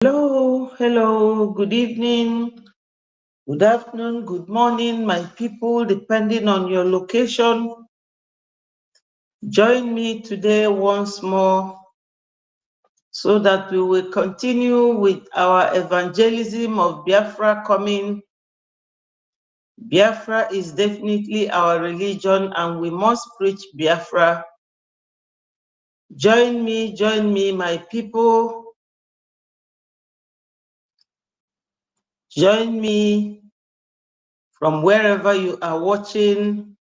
Hello, good evening, good afternoon, good morning, my people, depending on your location. Join me today once more so that we will continue with our evangelism of Biafra coming. Biafra is definitely our religion and we must preach Biafra. Join me, my people. Join me from wherever you are watching.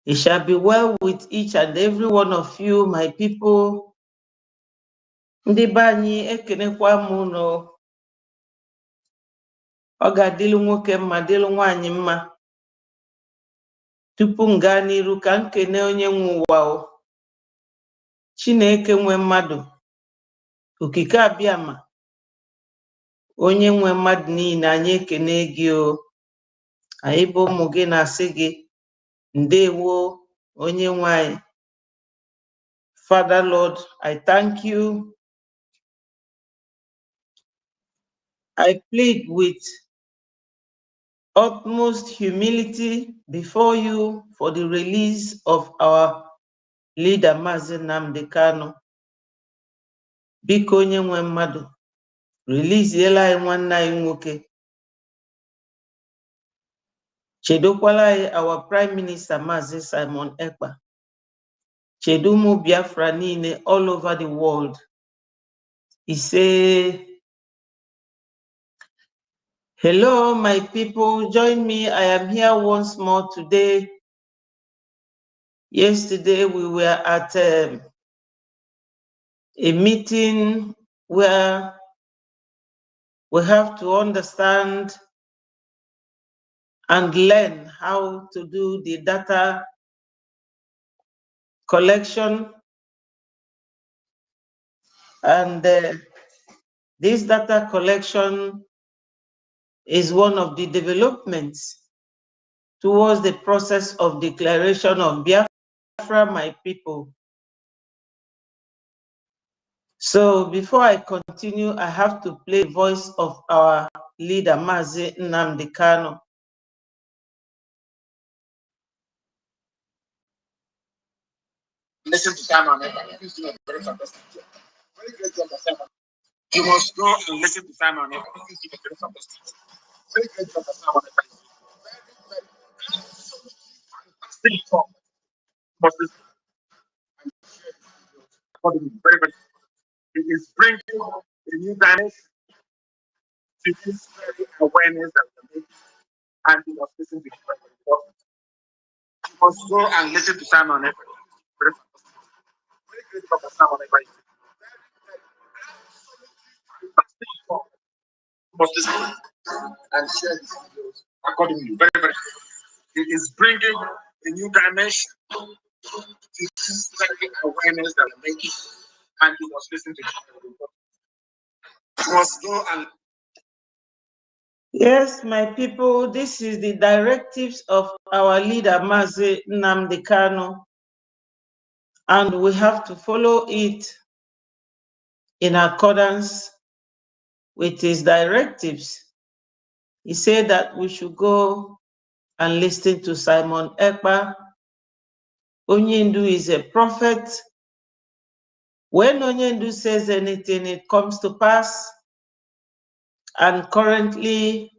It shall be well with each and every one of you, my people. Ndị be anyị ekenekwa m unu. Ọ ga-adịlụ nwoke mma, dịlụ nwaanyị mma. Tupu m gaa n'iru ka m kene onye nwe ụwa o. Chineke nwe mmadụ, okike abịama. Onye nwe mmadụ niile, anyị ekene gị o. Anyị bụ ụmụ gị na-asị gị, ndewo onye nwe anyị. Father Lord, I thank you. I plead with utmost humility before you for the release of our leader, Mazi Nnamdi Kanu. Biko onye nwe mmadụ, release yela anyị nwanne anyị nwoke. Chedokwala anyị our Prime Minister Mazi Simon Ekpa. Chedo ụmụ Biafra niile all over the world. Ise. Hello, my people. Join me. I am here once more today. Yesterday, we were at a meeting where we have to understand and learn how to do the data collection. And this data collection is one of the developments towards the process of declaration of Biafra, my people. So before I continue, I have to play the voice of our leader, Mazi Nnamdi Kanu. Listen to Simon. He's doing a very fantastic job. Very great job, Simon. You must go and listen to Simon. He's doing a very fantastic job. Very great job, Simon. Very fantastic job. Must listen and share this video accordingly. Very, very. It is bringing a new dimension to this very awareness that we're making, and you must listen to it. Very, very important. You must go and listen to Simon. Very fantastic. Very great job, Simon. Must listen and share these videos accordingly. Very, very. It is bringing a new dimension to this very awareness that we're making, and you must listen to it. You must go and. Yes, my people, this is the directives of our leader, Mazi Nnamdi Kanu, and we have to follow it in accordance with his directives. He said that we should go and listen to Simon Ekpa. Onyendu is a prophet. When Onyendu says anything, it comes to pass. And currently,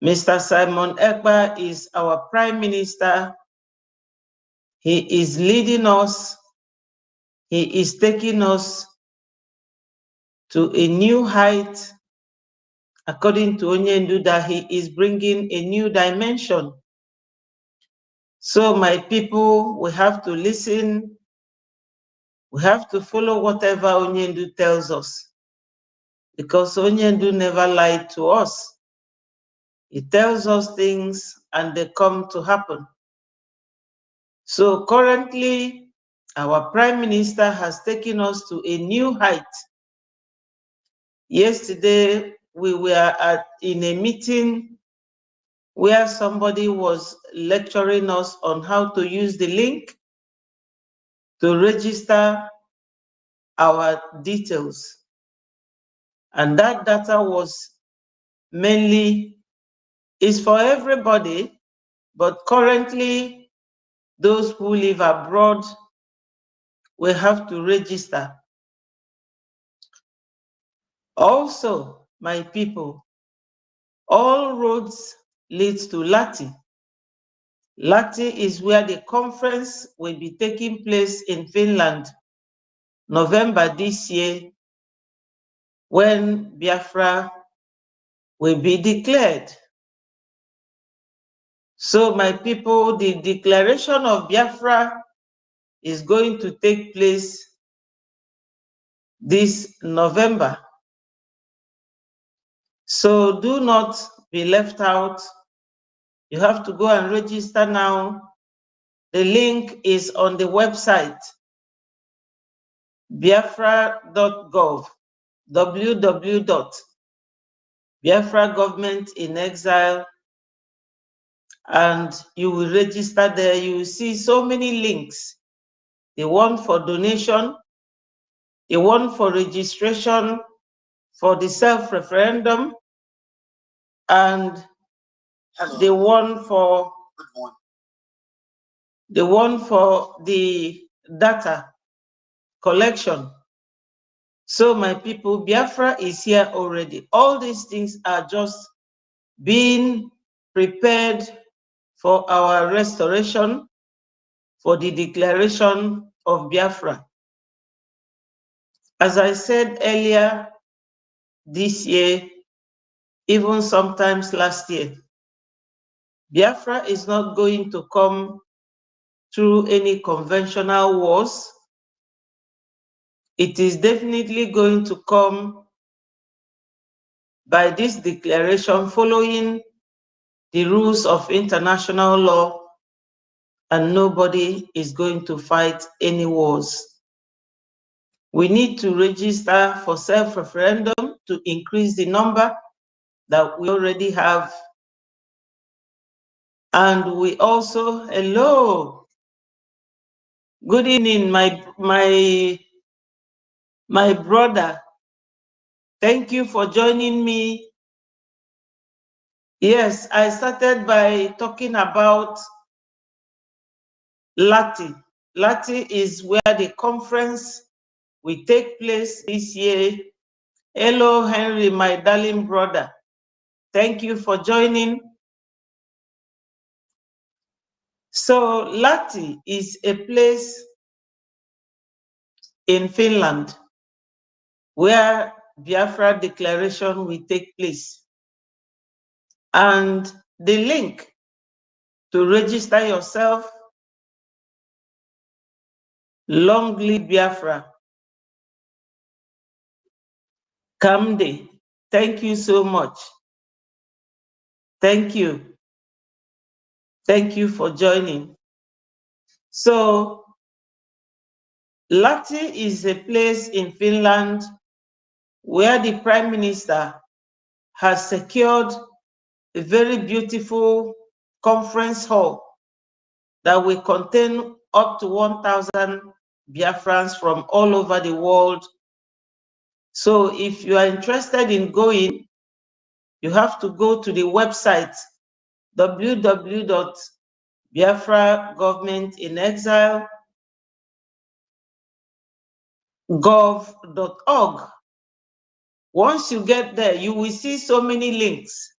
Mr. Simon Ekpa is our Prime Minister. He is leading us. He is taking us to a new height. According to Onyendu, that he is bringing a new dimension. So my people, we have to listen. We have to follow whatever Onyendu tells us. Because Onyendu never lied to us. He tells us things and they come to happen. So currently, our Prime Minister has taken us to a new height. Yesterday, we were in a meeting where somebody was lecturing us on how to use the link to register our details. And that data was mainly, is for everybody, but currently those who live abroad will have to register. Also, my people, all roads lead to Lati. Lati is where the conference will be taking place in Finland, November this year, when Biafra will be declared. So my people, the declaration of Biafra is going to take place this November. So do not be left out. You have to go and register now. The link is on the website, biafra.gov, www.biafra government in exile, and you will register there. You will see so many links. The one for donation, the one for registration for the self-referendum, and the one for the data collection. So my people, Biafra is here already. All these things are just being prepared for our restoration, for the declaration of Biafra. As I said earlier, this year, even sometimes last year, Biafra is not going to come through any conventional wars. It is definitely going to come by this declaration, following the rules of international law, and nobody is going to fight any wars. We need to register for self-referendum to increase the number that we already have. And we also, hello, good evening, my brother. Thank you for joining me. Yes, I started by talking about Lati. Lati is where the conference will take place this year. Hello, Henry, my darling brother. Thank you for joining. So Lati is a place in Finland where Biafra declaration will take place. And the link to register yourself, long live Biafra. Kamde, thank you so much. Thank you. Thank you for joining. So Lati is a place in Finland where the Prime Minister has secured a very beautiful conference hall that will contain up to 1,000 Biafrans from all over the world. So if you are interested in going, you have to go to the website www.biafragovernmentinexile.gov.org. Once you get there, you will see so many links.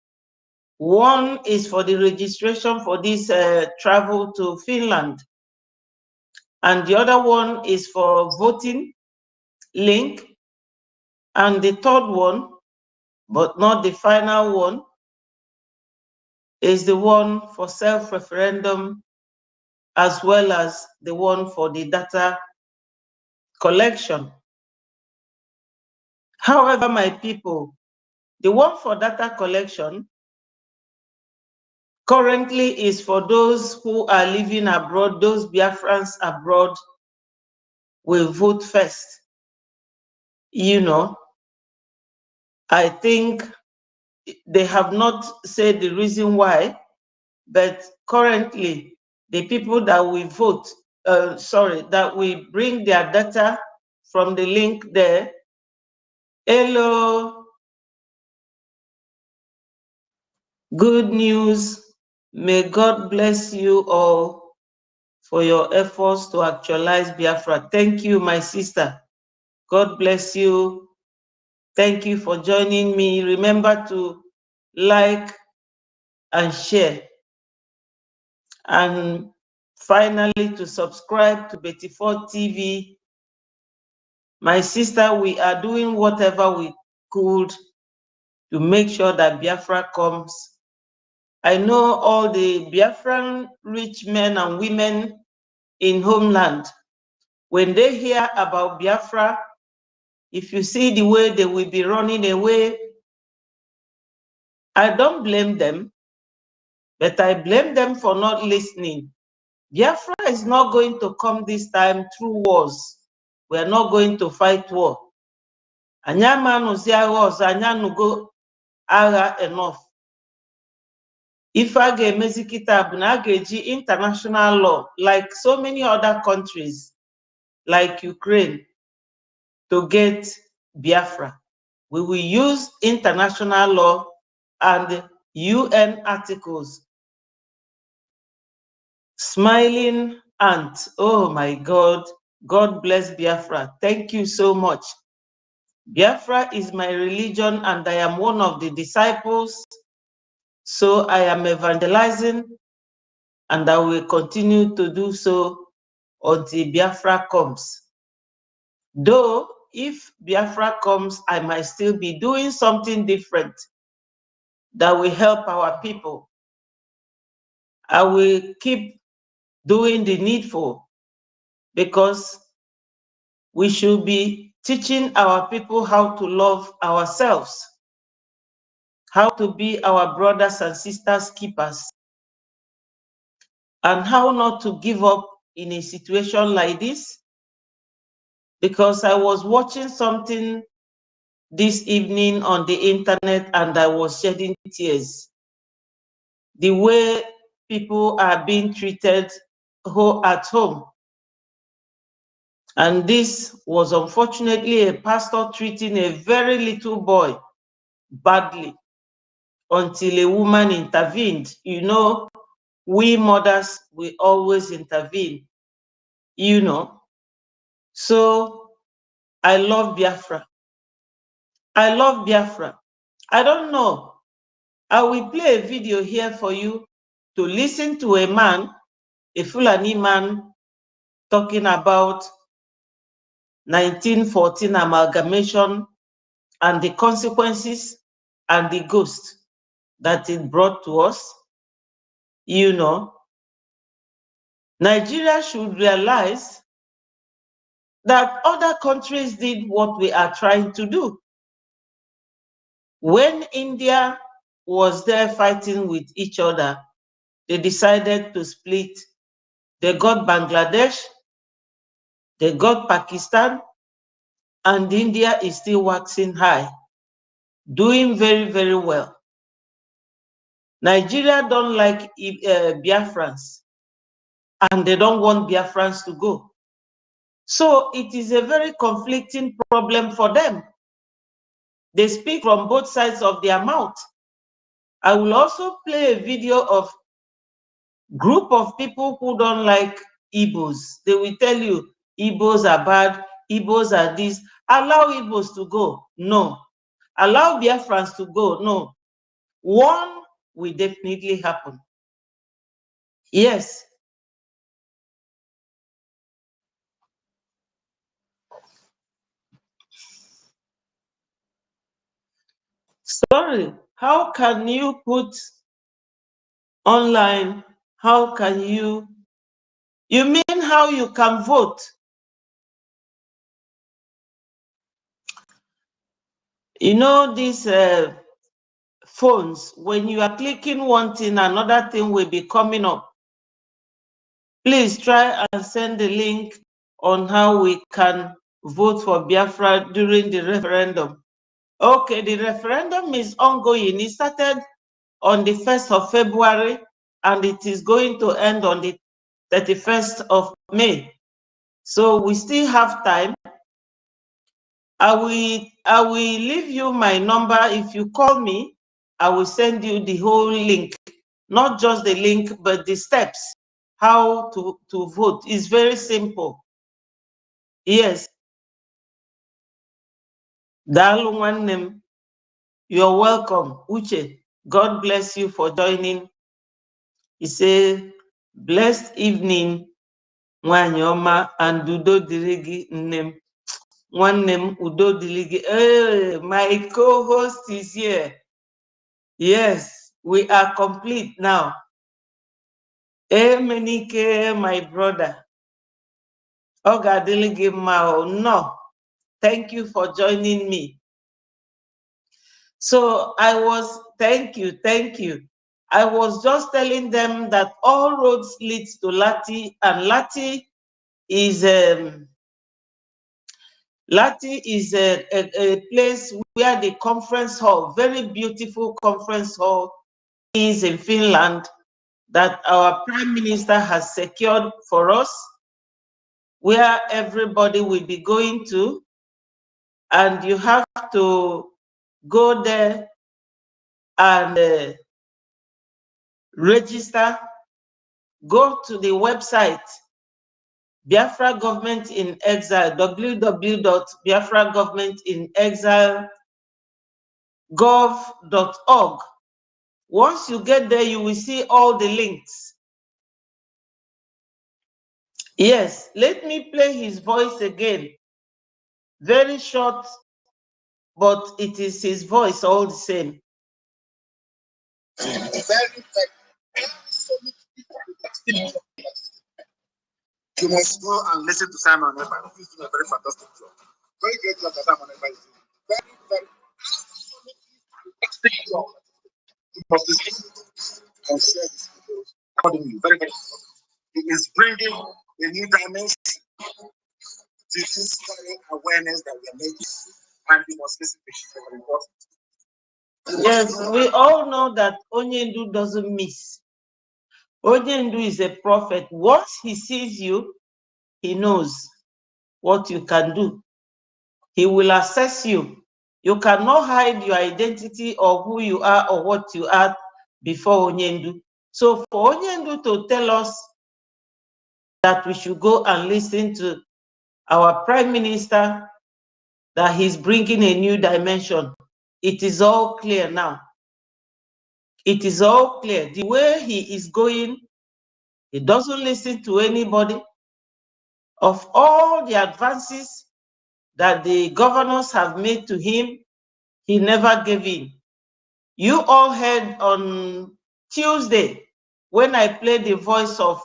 One is for the registration for this travel to Finland. And the other one is for voting link. And the third one, but not the final one, is the one for self-referendum, as well as the one for the data collection. However, my people, the one for data collection currently is for those who are living abroad. Those Biafrans abroad will vote first. You know, I think they have not said the reason why, but currently the people that will vote, that will bring their data from the link there. Hello. Good news. May God bless you all for your efforts to actualize Biafra. Thank you, my sister. God bless you. Thank you for joining me. Remember to like and share. And finally, to subscribe to Betifor TV. My sister, we are doing whatever we could to make sure that Biafra comes. I know all the Biafran rich men and women in homeland. When they hear about Biafra, if you see the way they will be running away, I don't blame them, but I blame them for not listening. Biafra is not going to come this time through wars. We are not going to fight war. Anyamanuzi wars, anyanugo agha enough. If I get Mezikita Bunageji international law, like so many other countries, like Ukraine, to get Biafra, we will use international law and UN articles. Smiling ant, oh my God, God bless Biafra. Thank you so much. Biafra is my religion and I am one of the disciples. So I am evangelizing and I will continue to do so until Biafra comes. Though, if Biafra comes, I might still be doing something different that will help our people. I will keep doing the needful because we should be teaching our people how to love ourselves, how to be our brothers and sisters keepers, and how not to give up in a situation like this. Because I was watching something this evening on the internet and I was shedding tears. The way people are being treated at home. And this was unfortunately a pastor treating a very little boy badly until a woman intervened. You know, we mothers, we always intervene, you know. So I love Biafra. I love Biafra. I don't know. I will play a video here for you to listen to a man, a Fulani man, talking about 1914 amalgamation and the consequences and the ghost that it brought to us. You know, Nigeria should realize that other countries did what we are trying to do. When India was there fighting with each other, they decided to split. They got Bangladesh, they got Pakistan, and India is still waxing high, doing very, very well. Nigeria don't like Biafrans, and they don't want Biafrans to go. So it is a very conflicting problem for them. They speak from both sides of their mouth. I will also play a video of group of people who don't like Igbos. They will tell you Igbos are bad, Igbos are this. Allow Igbos to go. No. Allow Biafrans to go. No. One will definitely happen. Yes. Sorry, how can you put online? How can you mean how you can vote? You know, these phones, when you are clicking one thing, another thing will be coming up. Please try and send the link on how we can vote for Biafra during the referendum. Okay, the referendum is ongoing. It started on the 1st of February and it is going to end on the 31st of May. So we still have time. I will leave you my number. If you call me, I will send you the whole link, not just the link, but the steps, how to vote. It's very simple. Yes. Dalu nwannem, you're welcome. Uche, God bless you for joining. He said, blessed evening, Nwanyoma, and Udo Dirigi Nnem. Nwannem Udo Dirigi. Hey, my co-host is here. Yes, we are complete now. Emenike, my brother. Oga Dirigi Mao. No, thank you for joining me. So thank you. I was just telling them that all roads leads to Lati, and Lati is a place where the conference hall, very beautiful conference hall, is in Finland, that our Prime Minister has secured for us, where everybody will be going to, and you have to go there and register. Go to the website, Biafra Government in Exile, www.biafragovernmentinexile.gov.org. Once you get there, you will see all the links. Yes, let me play his voice again. Very short, but it is his voice all the same. You must go and listen to Simon Ekpa. He's doing a very fantastic job. Very great job that Simon Ekpa is doing. Very, very fantastic job. You must listen and share this video accordingly. Very, very important. It is bringing a new dimension to this very awareness that we are making, and we must listen to it. Very important. Yes, we all know that Onyendu doesn't miss. Onyendu is a prophet. Once he sees you, he knows what you can do. He will assess you. You cannot hide your identity or who you are or what you are before Onyendu. So for Onyendu to tell us that we should go and listen to our Prime Minister, that he's bringing a new dimension, it is all clear now. It is all clear. The way he is going, he doesn't listen to anybody. Of all the advances that the governors have made to him, he never gave in. You all heard on Tuesday when I played the voice of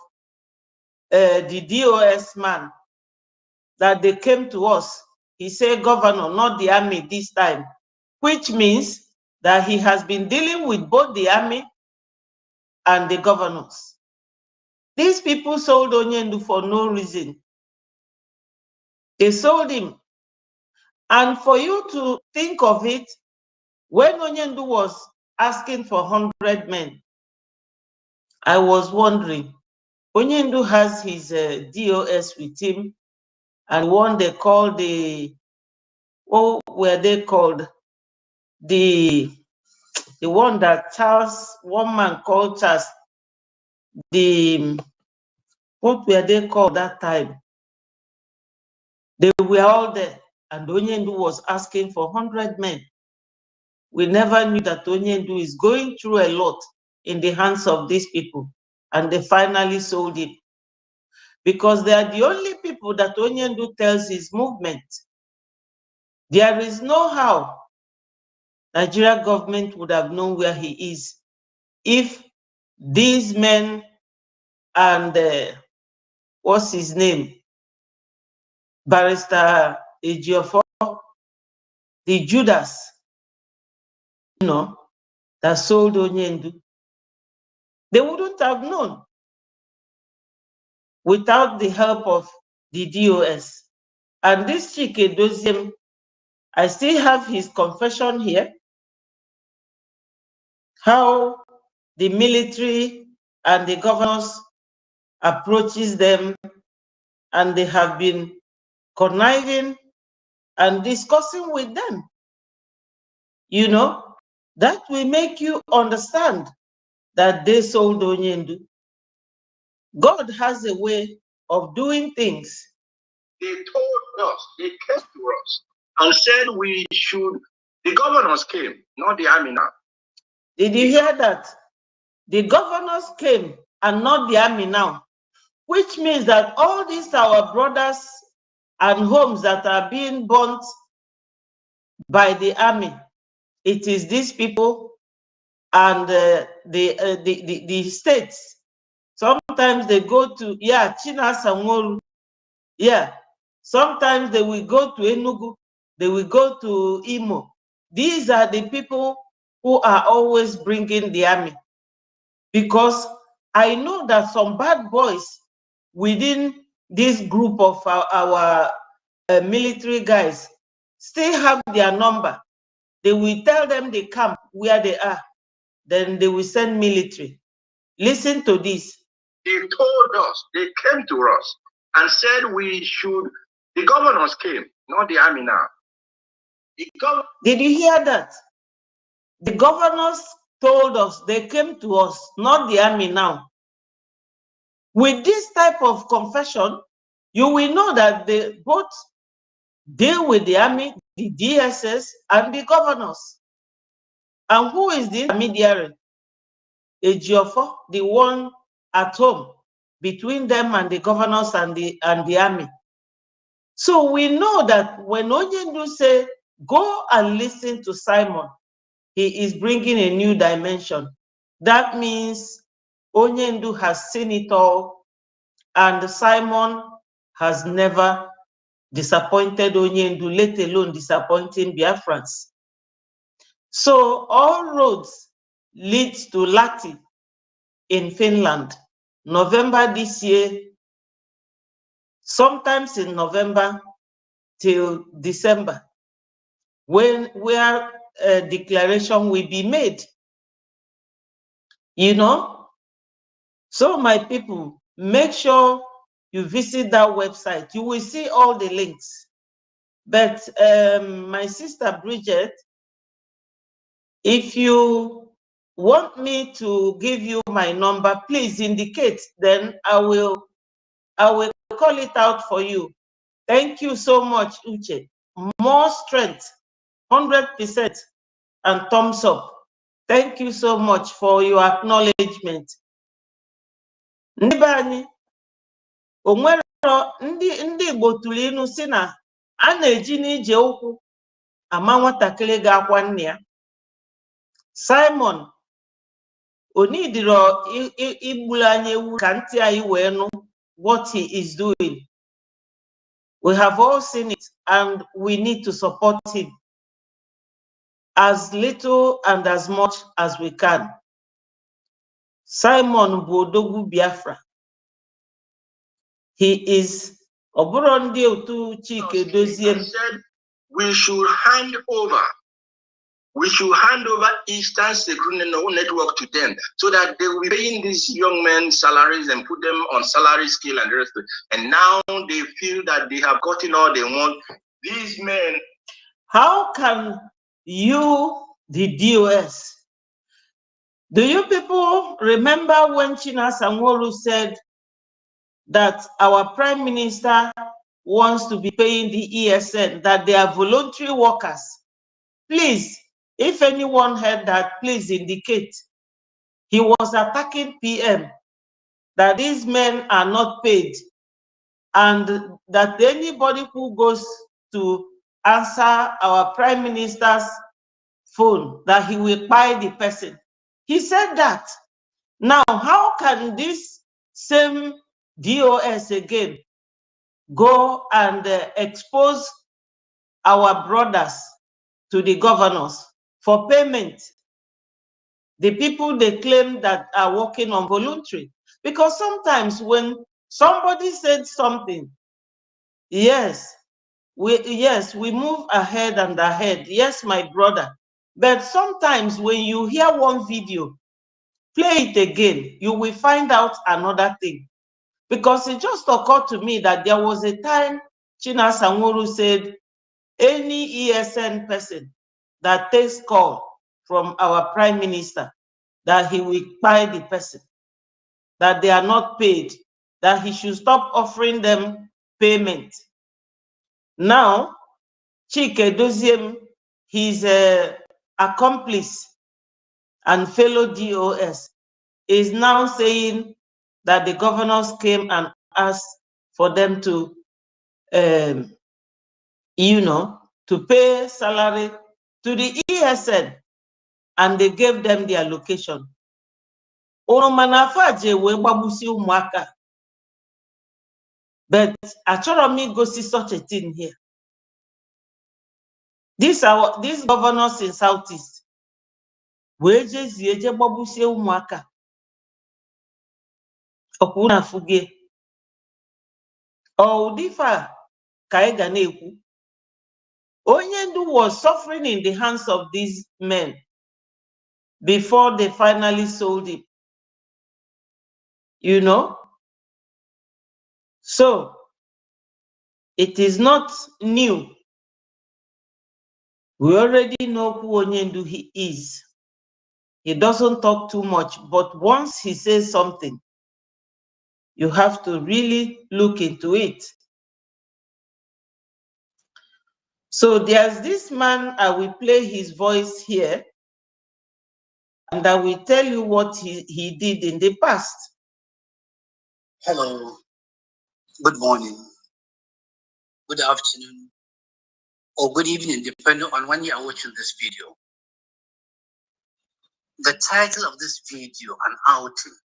the DOS man, that they came to us. He said, Governor, not the army this time, which means that he has been dealing with both the army and the governors. These people sold Onyendu for no reason. They sold him. And for you to think of it, when Onyendu was asking for 100 men, I was wondering, Onyendu has his DOS with him, and one they called what were they called? The one that Charles, one man called Charles, what were they called that time? They were all there, and Onyendu was asking for 100 men. We never knew that Onyendu is going through a lot in the hands of these people, and they finally sold him. Because they are the only people that Onyendu tells his movement. There is no how Nigeria government would have known where he is if these men and what's his name, Barrister Ejiofor, the Judas, that sold Onyendu, they wouldn't have known without the help of the DOS. And this Chike Doziem, I still have his confession here, how the military and the governors approaches them, and they have been conniving and discussing with them. You know, that will make you understand that they sold Onyendu. God has a way of doing things. They told us, they came to us and said we should, the governors came, not the army now. Did you hear that? The governors came and not the army now, which means that all these our brothers and homes that are being burnt by the army, it is these people and the states. Sometimes they go to, yeah, China Sangoru, yeah. Sometimes they will go to Enugu, they will go to Imo. These are the people who are always bringing the army. Because I know that some bad boys within this group of our military guys still have their number. They will tell them they camp where they are. Then they will send military. Listen to this. They told us, they came to us and said we should, the governors came, not the army now. Did you hear that? The governors told us, they came to us, not the army now. With this type of confession, you will know that they both deal with the army, the DSS, and the governors. And who is the intermediary? Ejiofor, the one at home between them and the governors and the army. So we know that when Onyendu say, go and listen to Simon, he is bringing a new dimension. That means Onyendu has seen it all, and Simon has never disappointed Onyendu, let alone disappointing Biafrans. So all roads lead to Lati in Finland, November this year, sometimes in November till December, where a declaration will be made. You know? So my people, make sure you visit that website. You will see all the links. But my sister Bridget, if you want me to give you my number, please indicate, then I will call it out for you. Thank you so much, Uche. More strength, 100%, and thumbs up. Thank you so much for your acknowledgement. Ndị onwero ndị Igbo tụrụ inu si na a na-eji n'ije ụkwụ ama nwatakịrị ga-akwa nne ya. Simon onidiro igburu anyị ewu ka ntị anyị wee nụ what he is doing. We have all seen it, and we need to support him as little and as much as we can. Simon Bodogwu Biafra. He is Oburondi Otu Chike Doziem. Said we should hand over Eastern Security Network to them so that they will be paying these young men salaries and put them on salary scale and the rest of it. And now they feel that they have gotten all they want. These men. How can you, the DOS, do you people remember when China Sanworu said that our Prime Minister wants to be paying the ESN, that they are voluntary workers? Please, if anyone heard that, please indicate. He was attacking PM, that these men are not paid, and that anybody who goes to answer our Prime Minister's phone, that he will buy the person. He said that. Now, how can this same DOS again go and expose our brothers to the governors for payment? The people they claim that are working on voluntary. Because sometimes when somebody said something, yes, we move ahead and ahead. Yes, my brother. But sometimes when you hear one video, play it again, you will find out another thing. Because it just occurred to me that there was a time China Sanworu said any ESN person that takes call from our prime minister, that he will buy the person, that they are not paid, that he should stop offering them payment. Now, Chike Doziem, his accomplice and fellow DOS, is now saying that the governors came and asked for them to, to pay salary to the ESN, and they gave them their location. But achọrọ m igosi such a thing here. These governors in Southeast wee jezie je gbagbusie ụmụaka. Ọkwụ na fuge. Ụdịfa ka ị ga na-ekwu. Onye ndu was suffering in the hands of these men before they finally sold him. You know? So, it is not new. We already know who Onyendu he is. He doesn't talk too much, but once he says something, you have to really look into it. So there's this man, I will play his voice here, and I will tell you what he did in the past. Hello, good morning, good afternoon, or good evening, depending on when you are watching this video. The title of this video and outing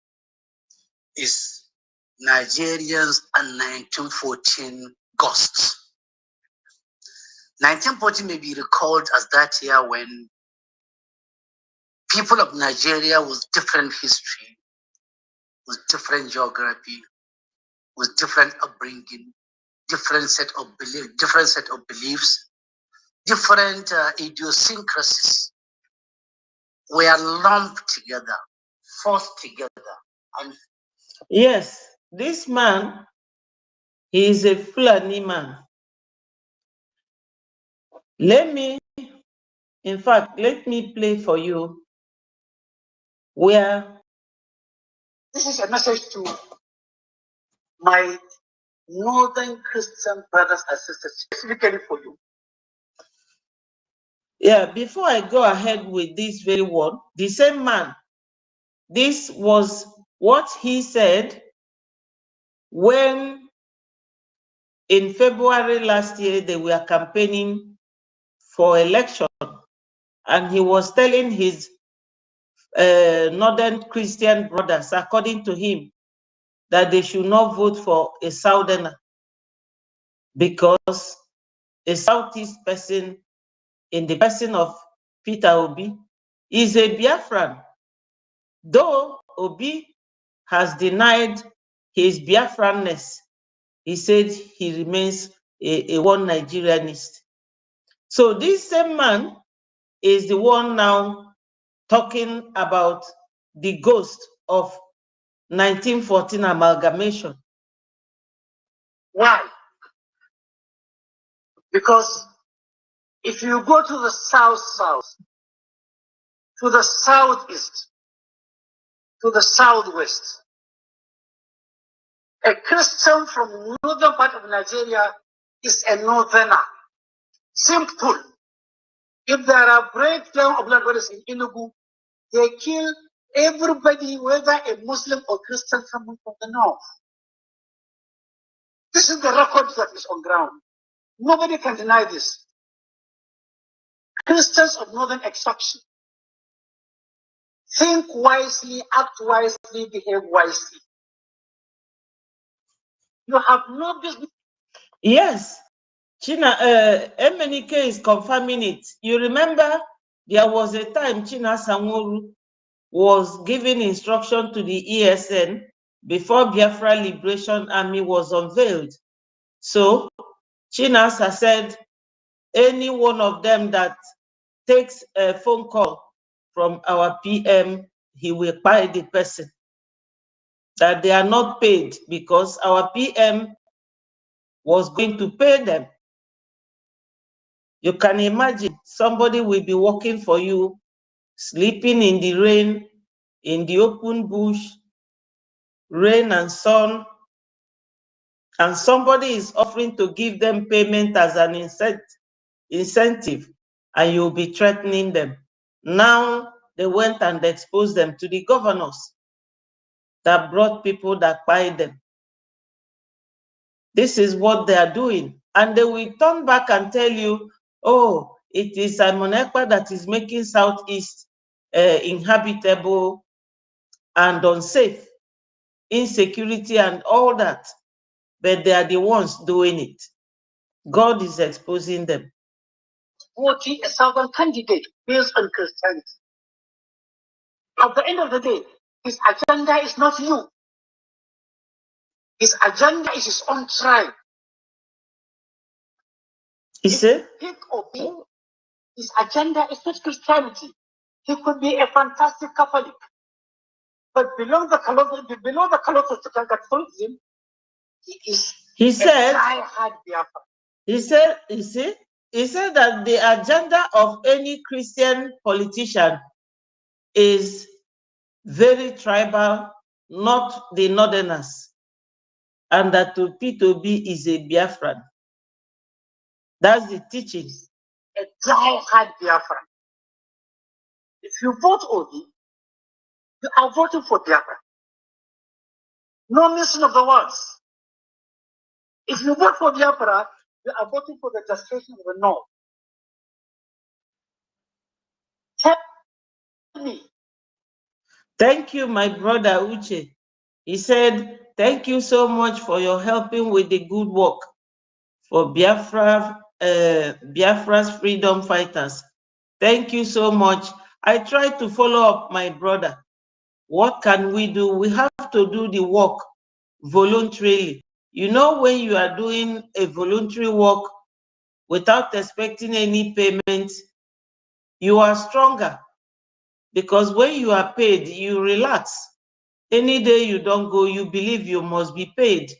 is Nigerians and 1914 Ghosts. 1914 may be recalled as that year when people of Nigeria with different history, with different geography, with different upbringing, different set of beliefs, different idiosyncrasies were lumped together, forced together. And yes, this man, he is a Fulani man. Let me play for you where this is a message to my northern Christian brothers and sisters, specifically for you. Yeah, before I go ahead with this very one, the same man, this was what he said when in February last year they were campaigning for election, and he was telling his northern Christian brothers, according to him, that they should not vote for a southerner because a southeast person, in the person of Peter Obi, is a Biafran. Though Obi has denied his Biafranness, he said he remains a one Nigerianist. So this same man is the one now talking about the ghost of 1914 amalgamation. Why? Because if you go to the south, to the southeast, to the southwest, a Christian from northern part of Nigeria is a northerner. Simple. If there are breakdown of blood brothers in Enugu, they kill everybody, whether a Muslim or Christian coming from the north. This is the record that is on ground. Nobody can deny this. Christians of northern extraction. Think wisely, act wisely, behave wisely. You have no business. Yes, China, MNK is confirming it. You remember there was a time China Sanworu was giving instruction to the ESN before Biafra Liberation Army was unveiled. So Chinasa said any one of them that takes a phone call from our PM, he will pay the person. That they are not paid because our PM was going to pay them. You can imagine somebody will be working for you, sleeping in the rain, in the open bush, rain and sun, and somebody is offering to give them payment as an incentive, and you'll be threatening them. Now they went and exposed them to the governors that brought people that buy them. This is what they are doing. And they will turn back and tell you, oh, it is Simon Ekpa that is making Southeast inhabitable and unsafe, insecurity and all that. But they are the ones doing it. God is exposing them. Voting a southern candidate based on Christianity. At the end of the day, his agenda is not you. His agenda is his own tribe. He said, Pick or pick. His agenda is not Christianity. He could be a fantastic Catholic, but below the color of Catholicism, he said, Biafra. He said that the agenda of any Christian politician is very tribal, not the Northerners, and that P2B is a Biafran. That's the teaching. A die-hard Biafran. If you vote Obi, you are voting for Biafra. No missing of the words. If you vote for Biafra, you are voting for the destruction of the North. Tell me. Thank you, my brother Uche. He said, thank you so much for your helping with the good work for Biafra, Biafra's freedom fighters. Thank you so much. I try to follow up my brother. What can we do? We have to do the work voluntarily. You know, when you are doing a voluntary work without expecting any payment, you are stronger. Because when you are paid, you relax. Any day you don't go, you believe you must be paid.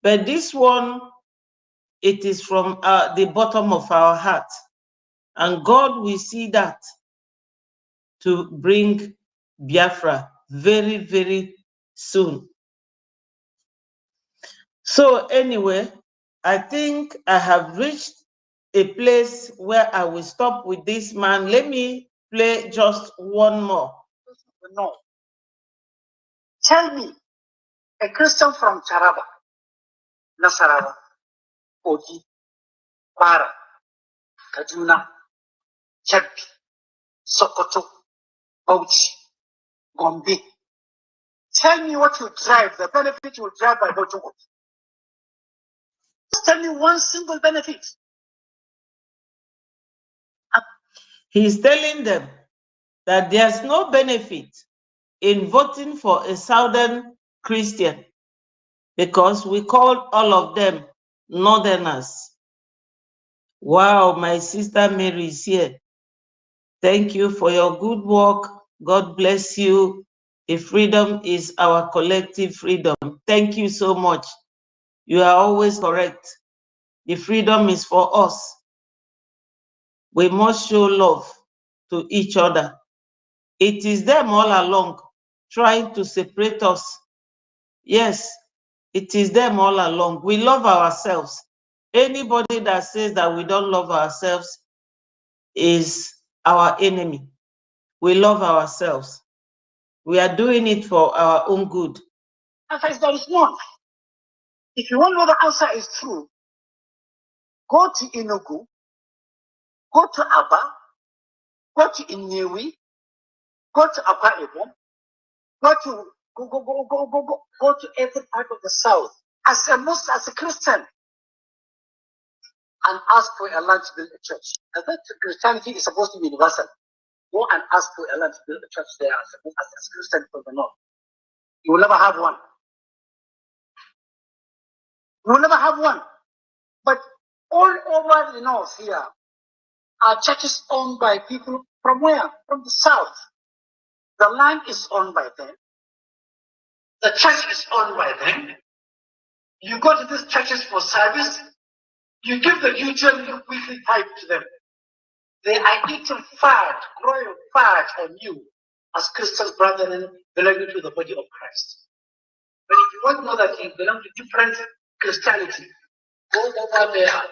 But this one, it is from the bottom of our heart. And God will see that to bring Biafra very, very soon. So anyway, I think I have reached a place where I will stop with this man. Let me play just one more. No. Tell me, a Christian from Taraba, Nasarawa, Kogi, Kwara, Kaduna, Kebbi, Sokoto, Bauchi, Gombe. Tell me what you drive, the benefit you drive by voting. Just tell me one single benefit. He's telling them that there's no benefit in voting for a Southern Christian because we call all of them Northerners. Wow, my sister Mary is here. Thank you for your good work. God bless you. The freedom is our collective freedom. Thank you so much. You are always correct. The freedom is for us. We must show love to each other. It is them all along trying to separate us. Yes, it is them all along. We love ourselves. Anybody that says that we don't love ourselves is our enemy. We love ourselves. We are doing it for our own good. Answer is there is none. If you want to know the answer is true, go to Enugu, go to Aba, go to Inewi, go to Akwa Ibom, go to every part of the south. As a Christian, and ask for a land to build a church. I think Christianity is supposed to be universal. Go and ask for a land to build a church there as a Christian from the north. You will never have one. You will never have one. But all over the north here are churches owned by people from where? From the south. The land is owned by them. The church is owned by them. You go to these churches for service. You give the usual weekly type to them. They are eating fat, growing fat on you as Christians, brethren, belonging to the body of Christ. But if you want to know that you belong to different Christianity, go over there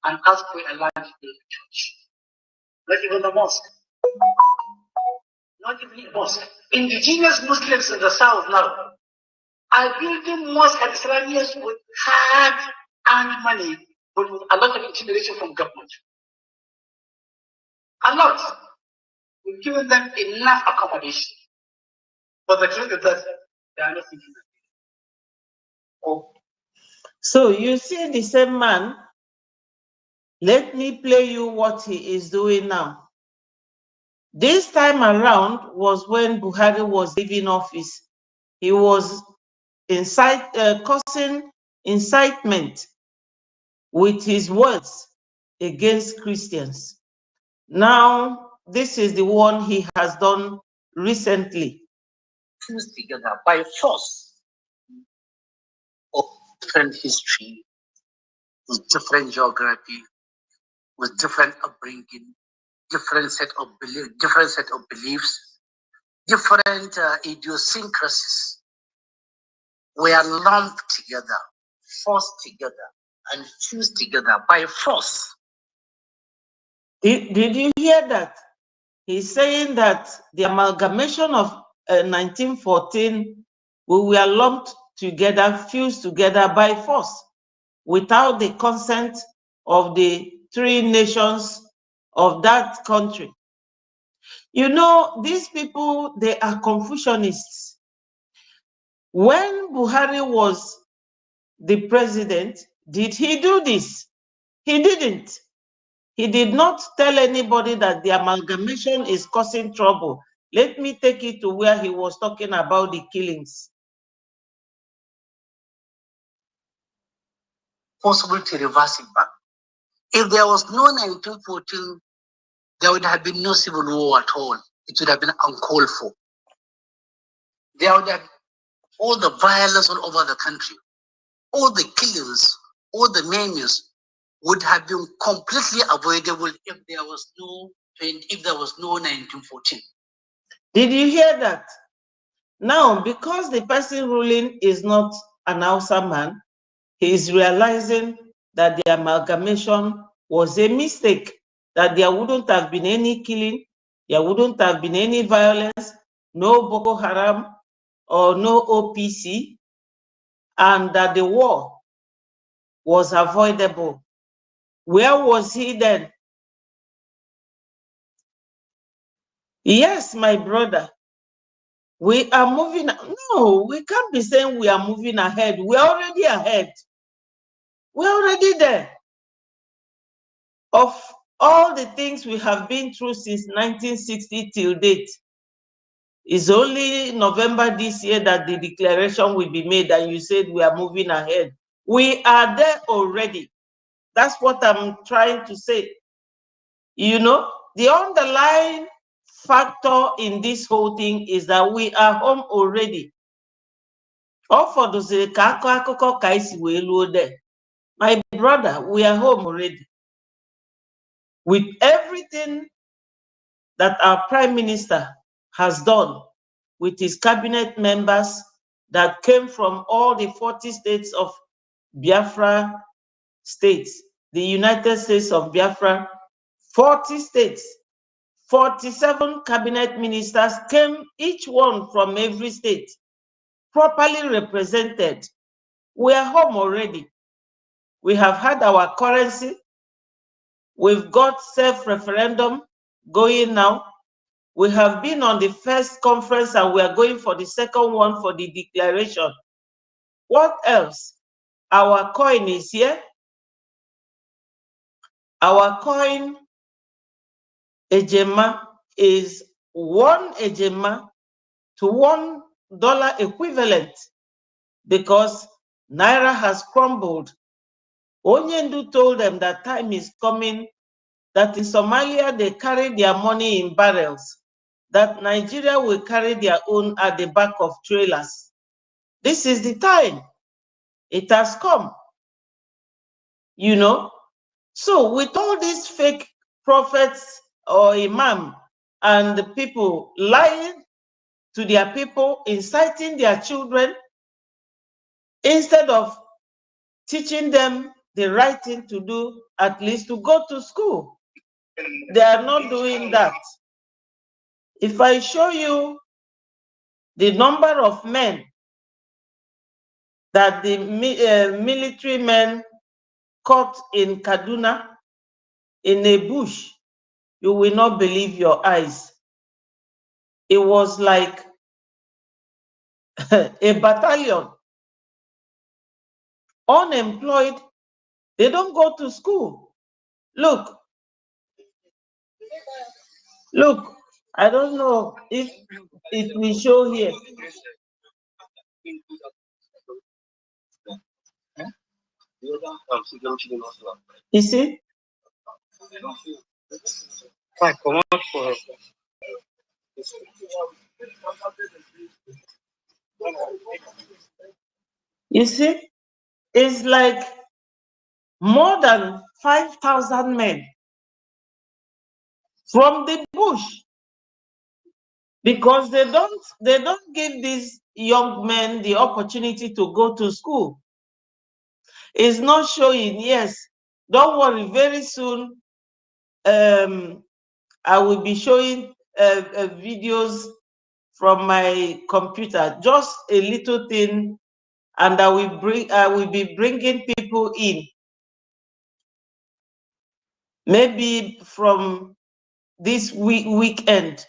and ask for a land in the church. Not even the mosque. Not even a mosque. Indigenous Muslims in the south now are building mosques and Islamians with hard-earned money, but with a lot of intimidation from government. A lot. We've given them enough accommodation. But the truth is that they are not thinking that. Oh. So you see the same man. Let me play you what he is doing now. This time around was when Buhari was leaving office. He was causing incitement with his words against Christians. Now, this is the one he has done recently. Fused together by force of different history, with different geography, with different upbringing, different set of beliefs, different idiosyncrasies were lumped together, forced together, and fused together by force. Did you hear that? He's saying that the amalgamation of 1914, we were lumped together, fused together by force, without the consent of the 3 nations of that country. You know, these people, they are Confucianists. When Buhari was the president, did he do this? He didn't. He did not tell anybody that the amalgamation is causing trouble. Let me take it to where he was talking about the killings. Possible to reverse it back. If there was no 1914, there would have been no civil war at all. It would have been uncalled for. There would have all the violence all over the country, all the killings, all the maimings would have been completely avoidable if there was no 1914. Did you hear that? Now, because the person ruling is not an Hausa man, he is realizing that the amalgamation was a mistake, that there wouldn't have been any killing, there wouldn't have been any violence, no Boko Haram or no OPC, and that the war was avoidable. Where was he then? Yes, my brother, we are moving. No, we can't be saying we are moving ahead. We're already ahead. We're already there. Of all the things we have been through since 1960 till date, it's only November this year that the declaration will be made and you said we are moving ahead. We are there already. That's what I'm trying to say. You know, the underlying factor in this whole thing is that we are home already. My brother, we are home already. With everything that our Prime Minister has done, with his cabinet members that came from all the 40 states of Biafra states, the United States of Biafra, 40 states, 47 cabinet ministers came, each one from every state, properly represented. We are home already. We have had our currency. We've got self-referendum going now. We have been on the first conference and we are going for the second one for the declaration. What else? Our coin is here. Our coin, ejema, is 1 ejema to $1 equivalent because Naira has crumbled. Onyendu told them that time is coming, that in Somalia they carry their money in barrels, that Nigeria will carry their own at the back of trailers. This is the time. It has come. You know, So with all these fake prophets or imam and the people lying to their people, inciting their children, instead of teaching them the right thing to do, at least to go to school, they are not doing that. If I show you the number of men that the military men caught in Kaduna in a bush, you will not believe your eyes. It was like a battalion, unemployed. They don't go to school. Look, I don't know if it will show here. You see? You see? It's like more than 5,000 men from the bush, because they don't give these young men the opportunity to go to school. It's not showing. Yes, don't worry, very soon I will be showing videos from my computer, just a little thing, and I will be bringing people in. Maybe from this weekend,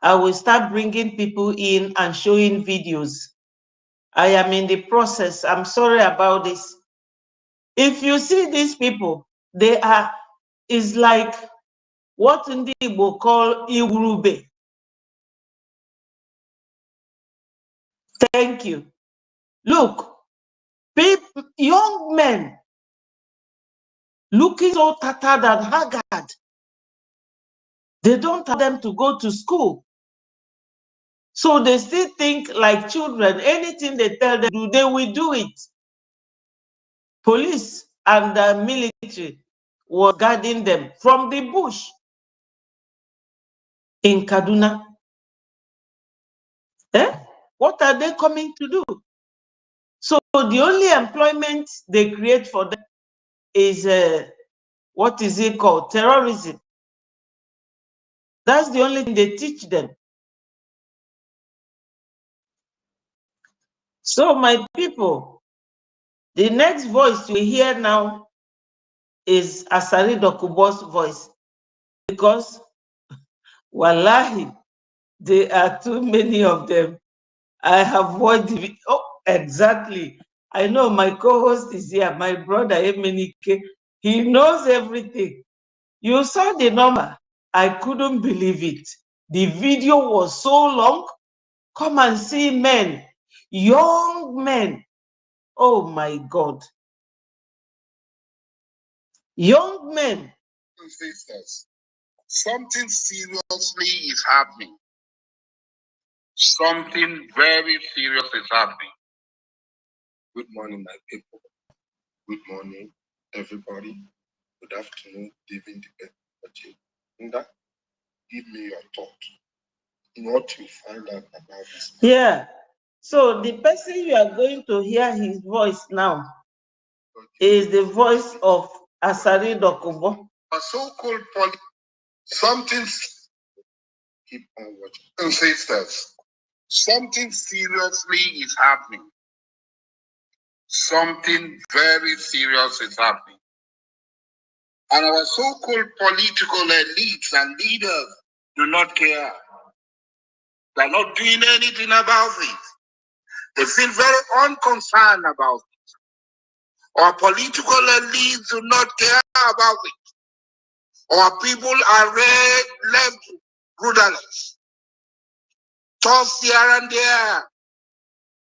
I will start bringing people in and showing videos. I am in the process. I'm sorry about this. If you see these people, it's like what Ndi Igbo call Iwurube. Thank you. Look, young men looking so tattered and haggard. They don't tell them to go to school. So they still think like children. Anything they tell them to do, they will do it. Police and the military were guarding them from the bush in Kaduna. What are they coming to do? So the only employment they create for them is what is it called? Terrorism. That's the only thing they teach them. So my people, the next voice you hear now is Asari Dokubo's voice, because wallahi, there are too many of them. I have watched the video. Oh, exactly. I know my co-host is here, my brother Emenike. He knows everything. You saw the number. I couldn't believe it. The video was so long. Come and see men, young men. Oh my God. Young men. Sisters, something seriously is happening. Something very serious is happening. Good morning, my people. Good morning, everybody. Good afternoon, evening, depending. Give me your thought. What you find out about this. Yeah. So the person you are going to hear his voice now is the voice of Asari Dokubo. A so-called something. Keep on watching. Sisters, something seriously is happening. Something very serious is happening. And our so-called political elites and leaders do not care. They're not doing anything about it. They feel very unconcerned about it. Our political elites do not care about it. Our people are left rudderless, tossed here and there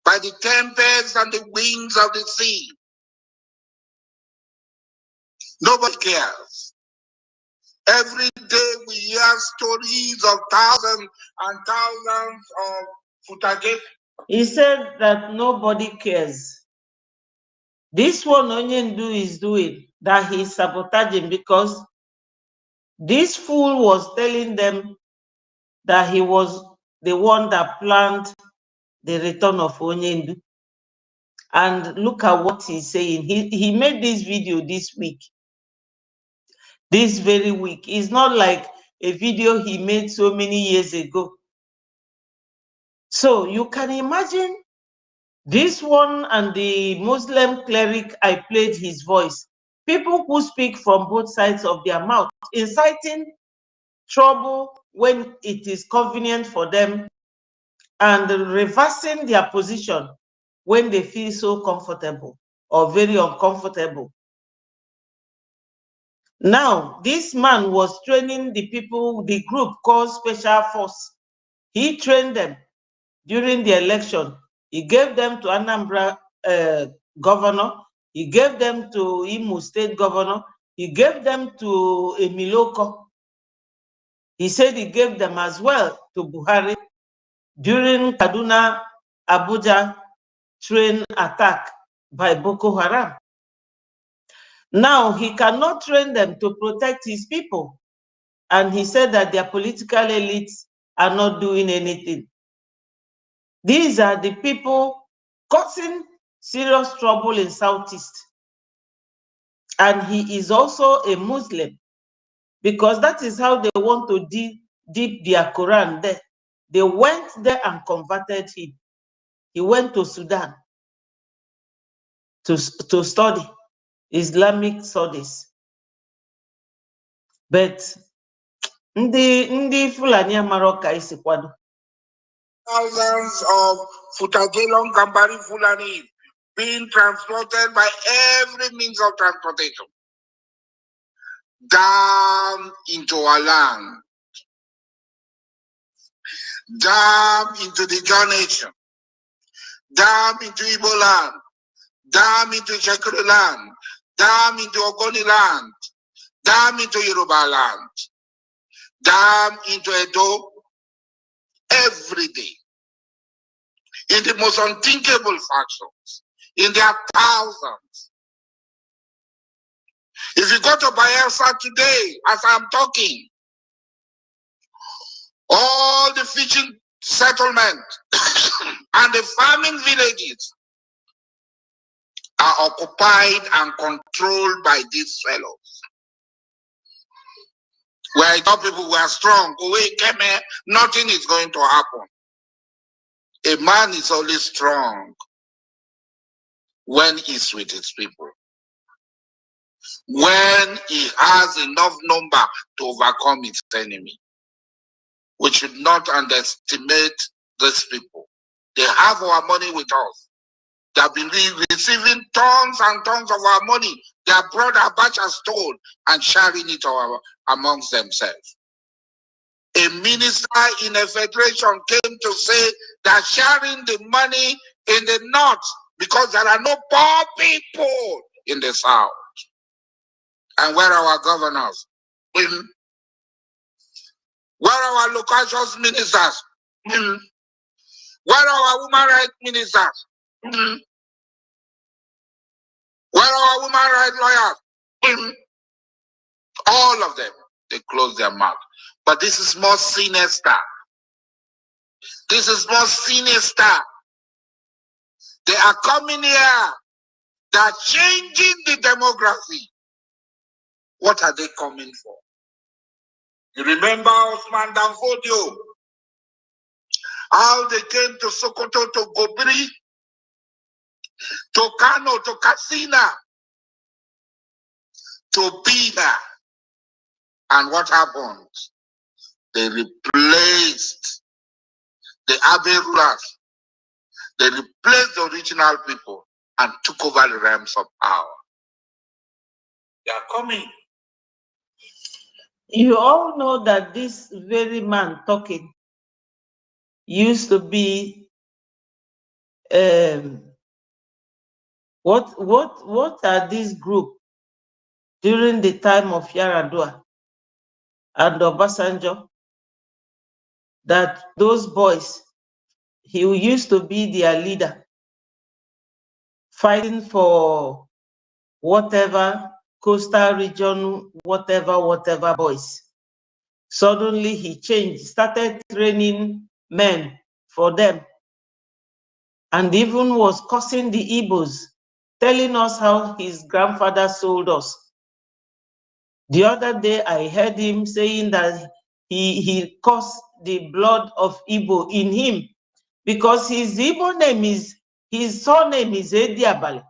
by the tempests and the winds of the sea. Nobody cares. Every day we hear stories of thousands and thousands of footage. He said that nobody cares. This one Onyendu is doing, that he's sabotaging, because this fool was telling them that he was the one that planned the return of Onyendu. And look at what he's saying. He made this video this week. This very week. It's not like a video he made so many years ago. So you can imagine this one and the Muslim cleric, I played his voice. People who speak from both sides of their mouth, inciting trouble when it is convenient for them, and reversing their position when they feel so comfortable or very uncomfortable. Now, this man was training the people, the group called Special Force. He trained them during the election. He gave them to Anambra governor. He gave them to Imo State governor. He gave them to Emiloko. He said he gave them as well to Buhari during Kaduna, Abuja train attack by Boko Haram. Now he cannot train them to protect his people. And he said that their political elites are not doing anything. These are the people causing serious trouble in Southeast. And he is also a Muslim, because that is how they want to dip their Quran there. They went there and converted him. He went to Sudan to study Islamic studies. But ndị Fulani Amaroka isi kwado. Thousands of Futagelon Gambari Fulani being transported by every means of transportation down into our land, down into the John Nation, down into Igbo land, down into Shekuru land, down into Ogoni land, down into Yoruba land, down into Edo, every day, in the most unthinkable factions, in their thousands. If you go to Biafra today, as I'm talking, all the fishing settlements and the farming villages are occupied and controlled by these fellows. Where I thought people were strong, nothing is going to happen. A man is always strong when he's with his people, when he has enough number to overcome his enemy. We should not underestimate these people. They have our money with us. They have been receiving tons and tons of our money. Their brother Abacha stole and sharing it amongst themselves. A minister in a federation came to say that sharing the money in the north because there are no poor people in the south. And where are our governors? Where are our local ministers? Where are our women rights ministers? Where are our women rights lawyers? All of them, they close their mouth. But this is more sinister. This is more sinister. They are coming here. They are changing the demography. What are they coming for? You remember Osman Danfodio? How they came to Sokoto, to Gobiri, to Kano, to Katsina, to be there. And what happened? They replaced the Abbey rulers. They replaced the original people and took over the realms of power. They are coming. You all know that this very man talking used to be what are these groups during the time of Yaradua and Obasanjo, that those boys, he used to be their leader, fighting for whatever coastal region, whatever boys. Suddenly he changed, started training men for them, and even was cursing the Igbos, telling us how his grandfather sold us. The other day I heard him saying that he cursed the blood of Igbo in him because his Igbo name is, his surname is Ediabale.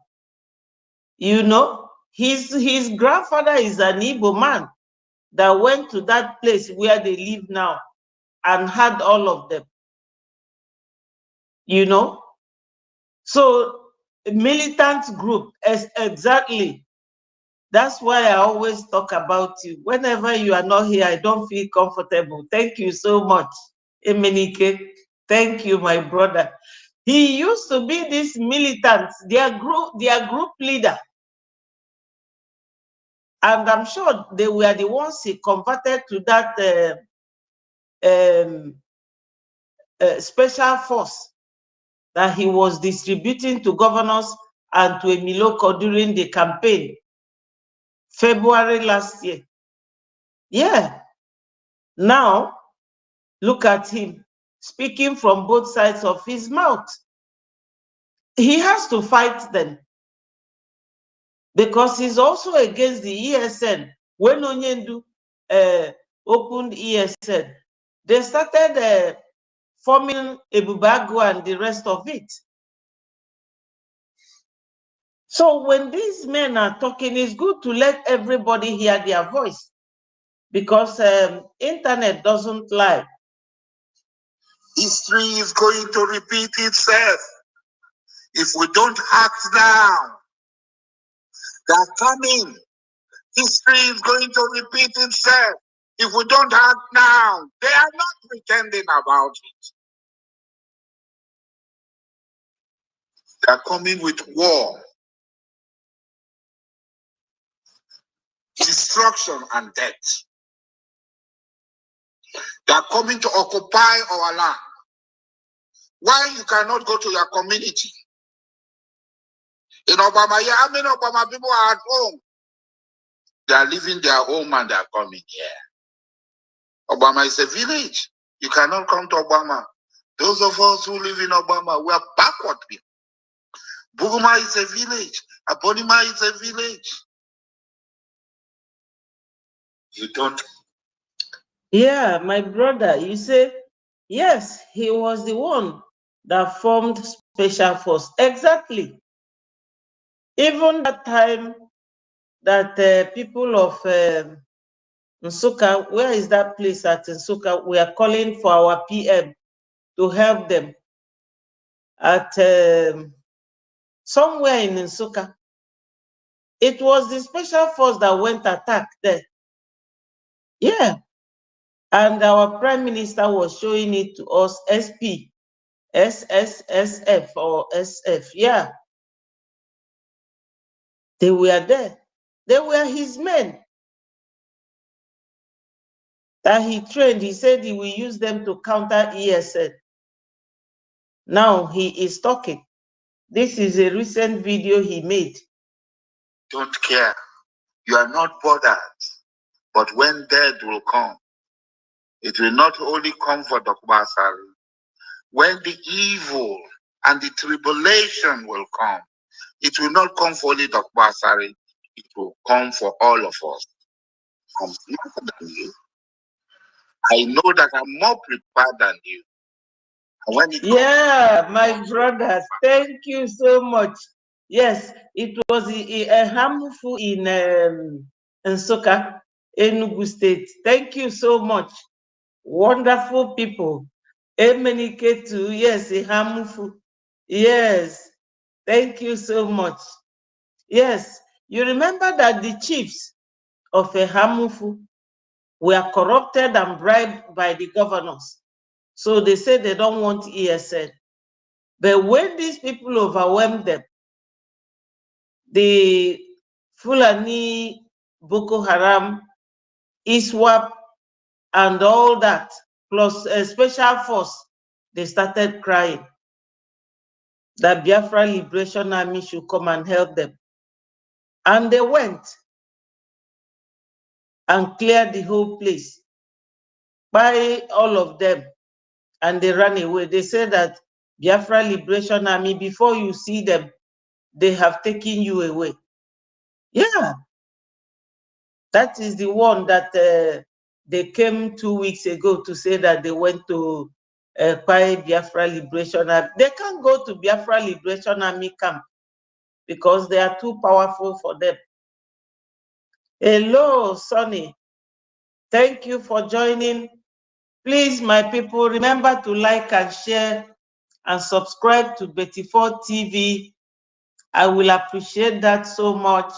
You know, his grandfather is an Igbo man that went to that place where they live now and had all of them. You know, so militant group, exactly. That's why I always talk about you. Whenever you are not here, I don't feel comfortable. Thank you so much, Emenike. Thank you, my brother. He used to be this militant, their group leader. And I'm sure they were the ones he converted to that special force that he was distributing to governors and to Emiloko during the campaign, February last year. Yeah. Now, look at him, speaking from both sides of his mouth. He has to fight them because he's also against the ESN. When Onyendu opened ESN, they started forming Ebubago and the rest of it. So when these men are talking, it's good to let everybody hear their voice because internet doesn't lie. History is going to repeat itself if we don't act now. They're coming. History is going to repeat itself if we don't act now. They are not pretending about it. They are coming with war, destruction, and death. They are coming to occupy our land. Why you cannot go to your community? In Obama, yeah, how many Obama people are at home? They are leaving their home and they are coming here. Obama is a village. You cannot come to Obama. Those of us who live in Obama, we are backward people. Buguma is a village. Abonima is a village. You don't. Yeah, my brother, you say, yes, he was the one that formed Special Force. Exactly. Even that time that people of Nsukka, where is that place at Nsukka? We are calling for our PM to help them at somewhere in Nsukka. It was the Special Force that went attack there. Yeah. And our Prime Minister was showing it to us, SP, SSSF or SF. Yeah. They were there. They were his men that he trained. He said he will use them to counter ESN. Now he is talking. This is a recent video he made. Don't care. You are not bothered. But when death will come, it will not only come for Dr. Basari. When the evil and the tribulation will come, it will not come for only Dr. Basari. It will come for all of us. I'm smarter than you. I know that I'm more prepared than you. And when yeah, my brother, thank you so much. Yes, it was a harmful in Nsukka, Enugu State. Thank you so much. Wonderful people. Emenike too. Yes, a harmful. Yes, thank you so much. Yes, you remember that the chiefs of Ehamufu were corrupted and bribed by the governors. So they said they don't want ESN. But when these people overwhelmed them, the Fulani, Boko Haram, ISWAP, and all that, plus a special force, they started crying that Biafra Liberation Army should come and help them. And they went. and cleared the whole place by all of them, and they ran away. They said that Biafra Liberation Army, before you see them, they have taken you away. Yeah, that is the one that they came 2 weeks ago to say that they went to Biafra Liberation Army. They can't go to Biafra Liberation Army camp because they are too powerful for them. Hello, Sonny. Thank you for joining. Please, my people, remember to like and share and subscribe to Betty4 TV. I will appreciate that so much.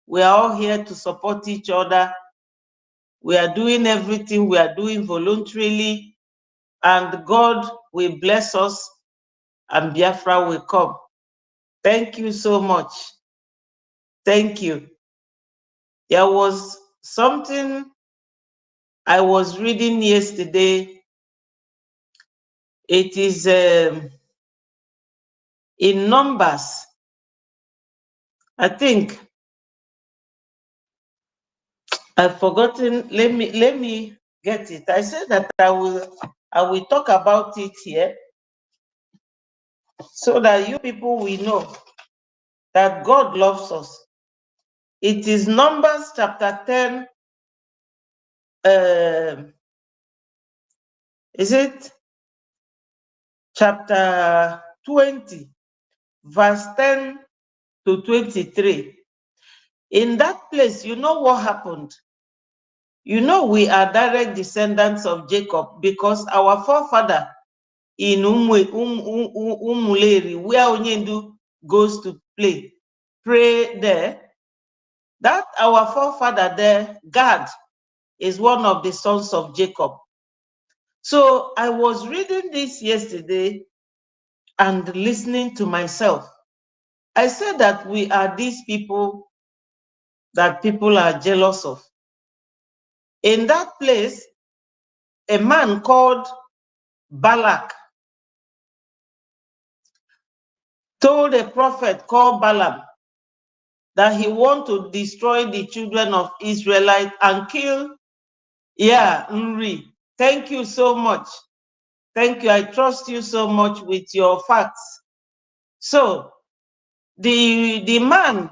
We are all here to support each other. We are doing everything we are doing voluntarily, and God will bless us and Biafra will come. Thank you so much. Thank you. There was something I was reading yesterday. It is in Numbers. I think I've forgotten. Let me get it. I said that I will talk about it here so that you people will know that God loves us. It is Numbers chapter 10. Is it chapter 20, verse 10 to 23? In that place, you know what happened? You know we are direct descendants of Jacob because our forefather in Umuleri, where Onyendu goes to pray there, that our forefather there, Gad, is one of the sons of Jacob. So I was reading this yesterday and listening to myself. I said that we are these people that people are jealous of. In that place, a man called Balak told a prophet called Balaam that he want to destroy the children of Israelite and kill. Yeah, Nri. Thank you so much. Thank you. I trust you so much with your facts. So the man,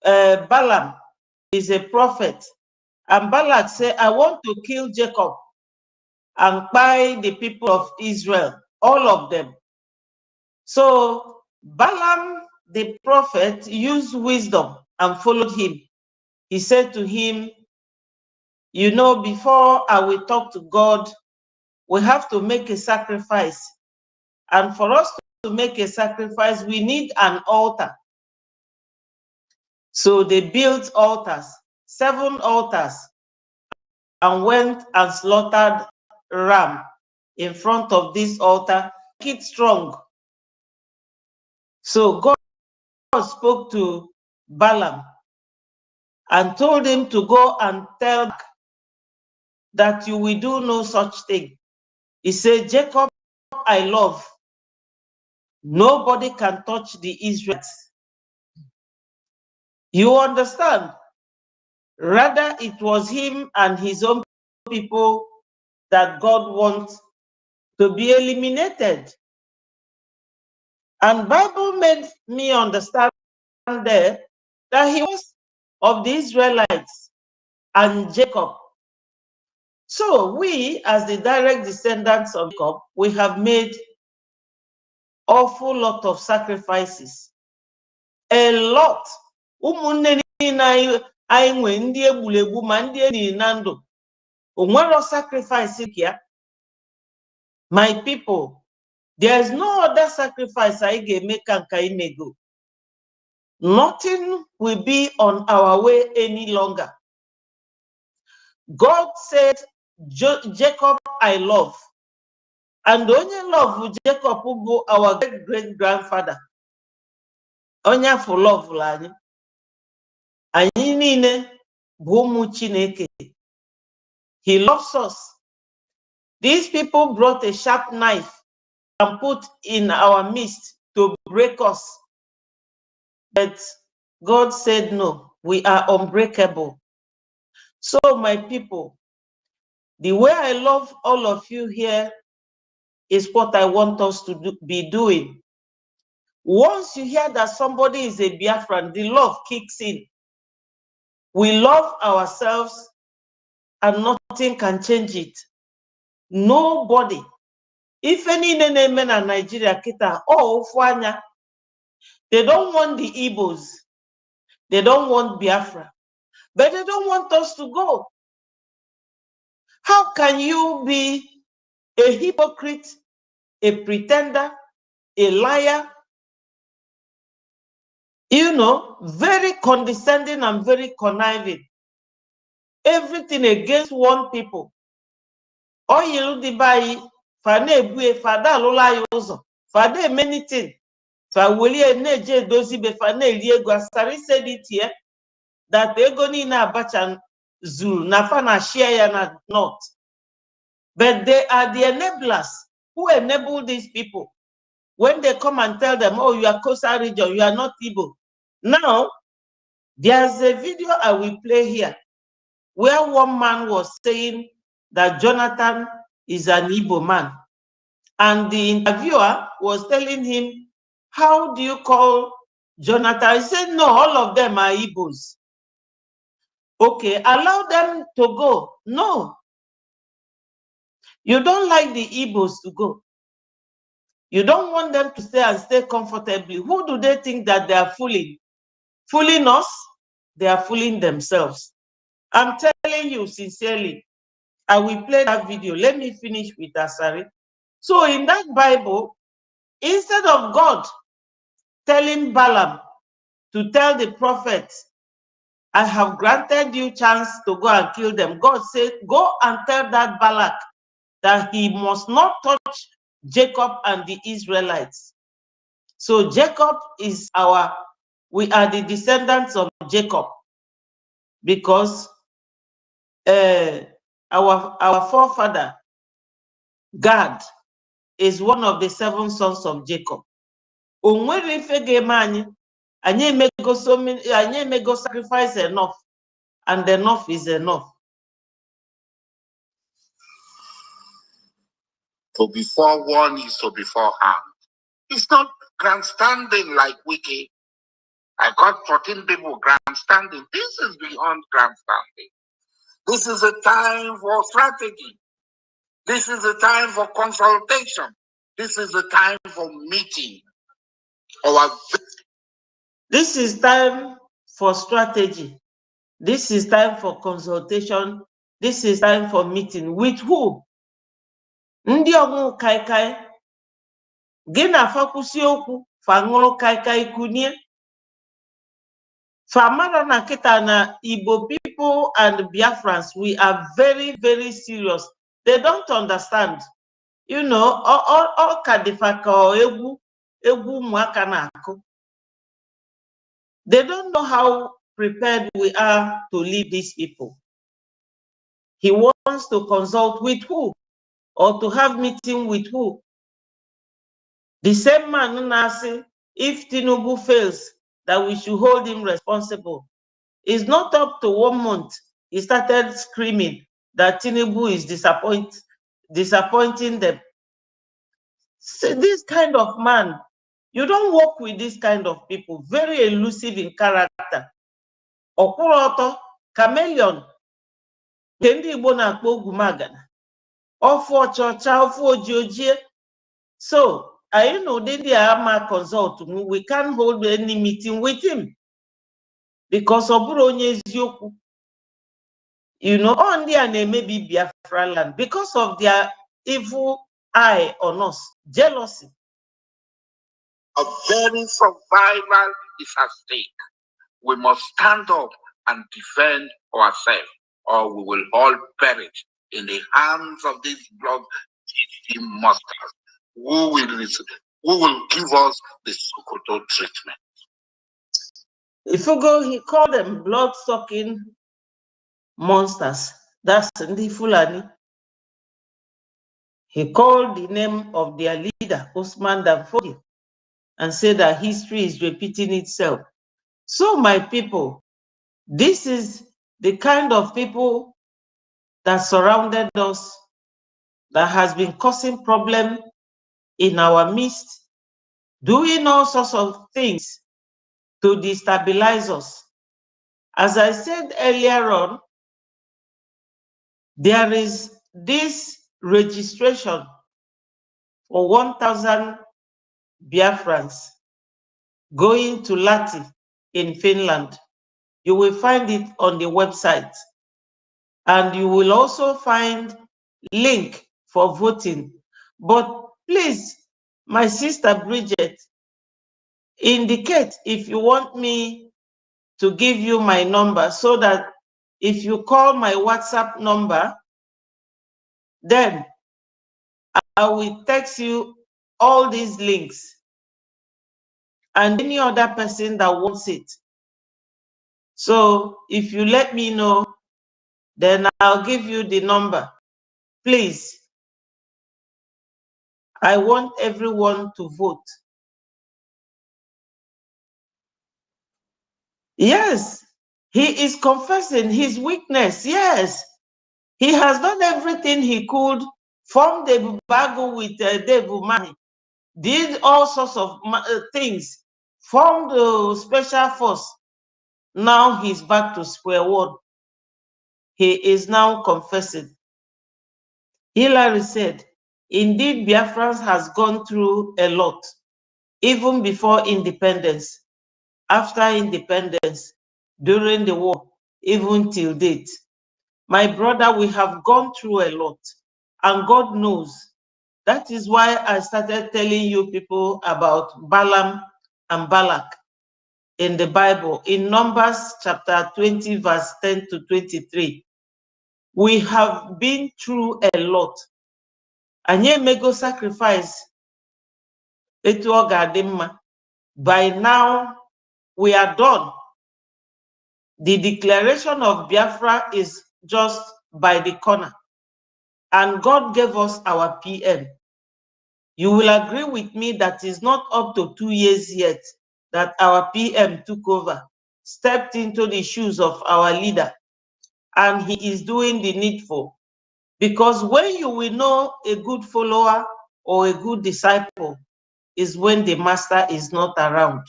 Balaam, is a prophet. And Balak said, I want to kill Jacob and buy the people of Israel, all of them. So Balaam, the prophet, used wisdom and followed him. He said to him, you know, before I will talk to God, we have to make a sacrifice. And for us to make a sacrifice, we need an altar. So they built altars, 7 altars, and went and slaughtered ram in front of this altar, make it strong. So God spoke to Balaam and told him to go and tell that you will do no such thing. He said, Jacob, I love. Nobody can touch the Israelites. You understand? Rather, it was him and his own people that God wants to be eliminated. And Bible made me understand there that he was of the Israelites and Jacob. So we, as the direct descendants of Jacob, we have made awful lot of sacrifices. A lot. Sacrifice here. My people, there is no other sacrifice I can make and go. Nothing will be on our way any longer. God said, Jacob I love. And only love Jacob will be our great-great-grandfather. Only for love lani. Anyị niile bụ ụmụ Chineke. He loves us. These people brought a sharp knife and put in our midst to break us. But God said, no, we are unbreakable. So my people, the way I love all of you here is what I want us to be doing. Once you hear that somebody is a Biafran, the love kicks in. We love ourselves and nothing can change it. Nobody. If any men in Nigeria, kita, oh, Fuanya, they don't want the Igbos. They don't want Biafra. But they don't want us to go. How can you be a hypocrite, a pretender, a liar, you know, very condescending and very conniving? Everything against one people. Oh, you the buy fane bue fada lola yozo. Fade many things. So Willie Neje dozi be fane Diego Asari said it here that they go ni na Abacha Zul na fana share ya na not. But they are the enablers who enable these people. When they come and tell them, oh, you are Coastal region, you are not Igbo. Now, there's a video I will play here where one man was saying that Jonathan is an Igbo man. And the interviewer was telling him, how do you call Jonathan? He said, no, all of them are Igbos. Okay, allow them to go. No. You don't like the Igbos to go. You don't want them to stay and stay comfortably. Who do they think that they are fooling? Fooling us? They are fooling themselves. I'm telling you sincerely, I will play that video. Let me finish with Asari. So in that Bible, instead of God telling Balaam to tell the prophets, I have granted you chance to go and kill them, God said, go and tell that Balak that he must not touch Jacob and the Israelites. So Jacob is we are the descendants of Jacob, because our forefather, Gad, is one of the 7 sons of Jacob. Onwere ife ga-eme anyị, anyị emego sacrifice enough, and enough is enough. To be forewarned is to be forearmed. It's not grandstanding like Wiki. I got 14 people grandstanding. This is beyond grandstanding. This is a time for strategy. This is a time for consultation. This is a time for meeting. This is time for strategy. This is time for consultation. This is time for meeting. With who? Ndị ọṅụ kaikai. Gị na fakwụsị okwu fa ṅụrụ kaikai kunye. Famara na kita na Igbo people and Biafrans, we are very, very serious. They don't understand. You know, all kadifaka or egwu mwaka na akụ. They don't know how prepared we are to lead these people. He wants to consult with who? Or to have meeting with who? The same man, Nasi, if Tinubu fails, that we should hold him responsible. It's not up to 1 month. He started screaming that Tinubu is disappointing them. So this kind of man, you don't work with this kind of people, very elusive in character. Okuroto, chameleon, kendi Igbo na-akpọ ogwumagana. Ofu ọchọcha, ofu ojiojie. So, I know the Ama consult, we can't hold any meeting with him. Because oburu onye eziokwu. You know, on there maybe Biafra land because of their evil eye on us, jealousy. A very survival is at stake. We must stand up and defend ourselves, or we will all perish in the hands of these blood-thirsty monsters who will give us the Sokoto treatment. If you go, he called them blood-sucking monsters. That's Ndi Fulani. He called the name of their leader, Osman Danfodio, and said that history is repeating itself. So, my people, this is the kind of people that surrounded us, that has been causing problem in our midst, doing all sorts of things to destabilize us. As I said earlier on, there is this registration for 1,000 Biafrans going to Lati in Finland. You will find it on the website. And you will also find link for voting. But please, my sister Bridget, indicate if you want me to give you my number, so that if you call my WhatsApp number, then I will text you all these links and any other person that wants it. So if you let me know, then I'll give you the number. Please, I want everyone to vote. Yes, he is confessing his weakness. Yes, he has done everything he could, formed the bargain with Devil Man, did all sorts of things, formed the special force. Now he's back to square one. He is now confessing. Hillary said, indeed, Biafrans has gone through a lot, even before independence, after independence, during the war, even till date. My brother, we have gone through a lot, and God knows. That is why I started telling you people about Balaam and Balak in the Bible, in Numbers chapter 20, verse 10 to 23. We have been through a lot. Anye mego sacrifice etu ọ ga-adị mma. By now, we are done. The declaration of Biafra is just by the corner. And God gave us our PM. You will agree with me that it's not up to 2 years yet that our PM took over, stepped into the shoes of our leader, and he is doing the needful. Because when you will know a good follower or a good disciple is when the master is not around.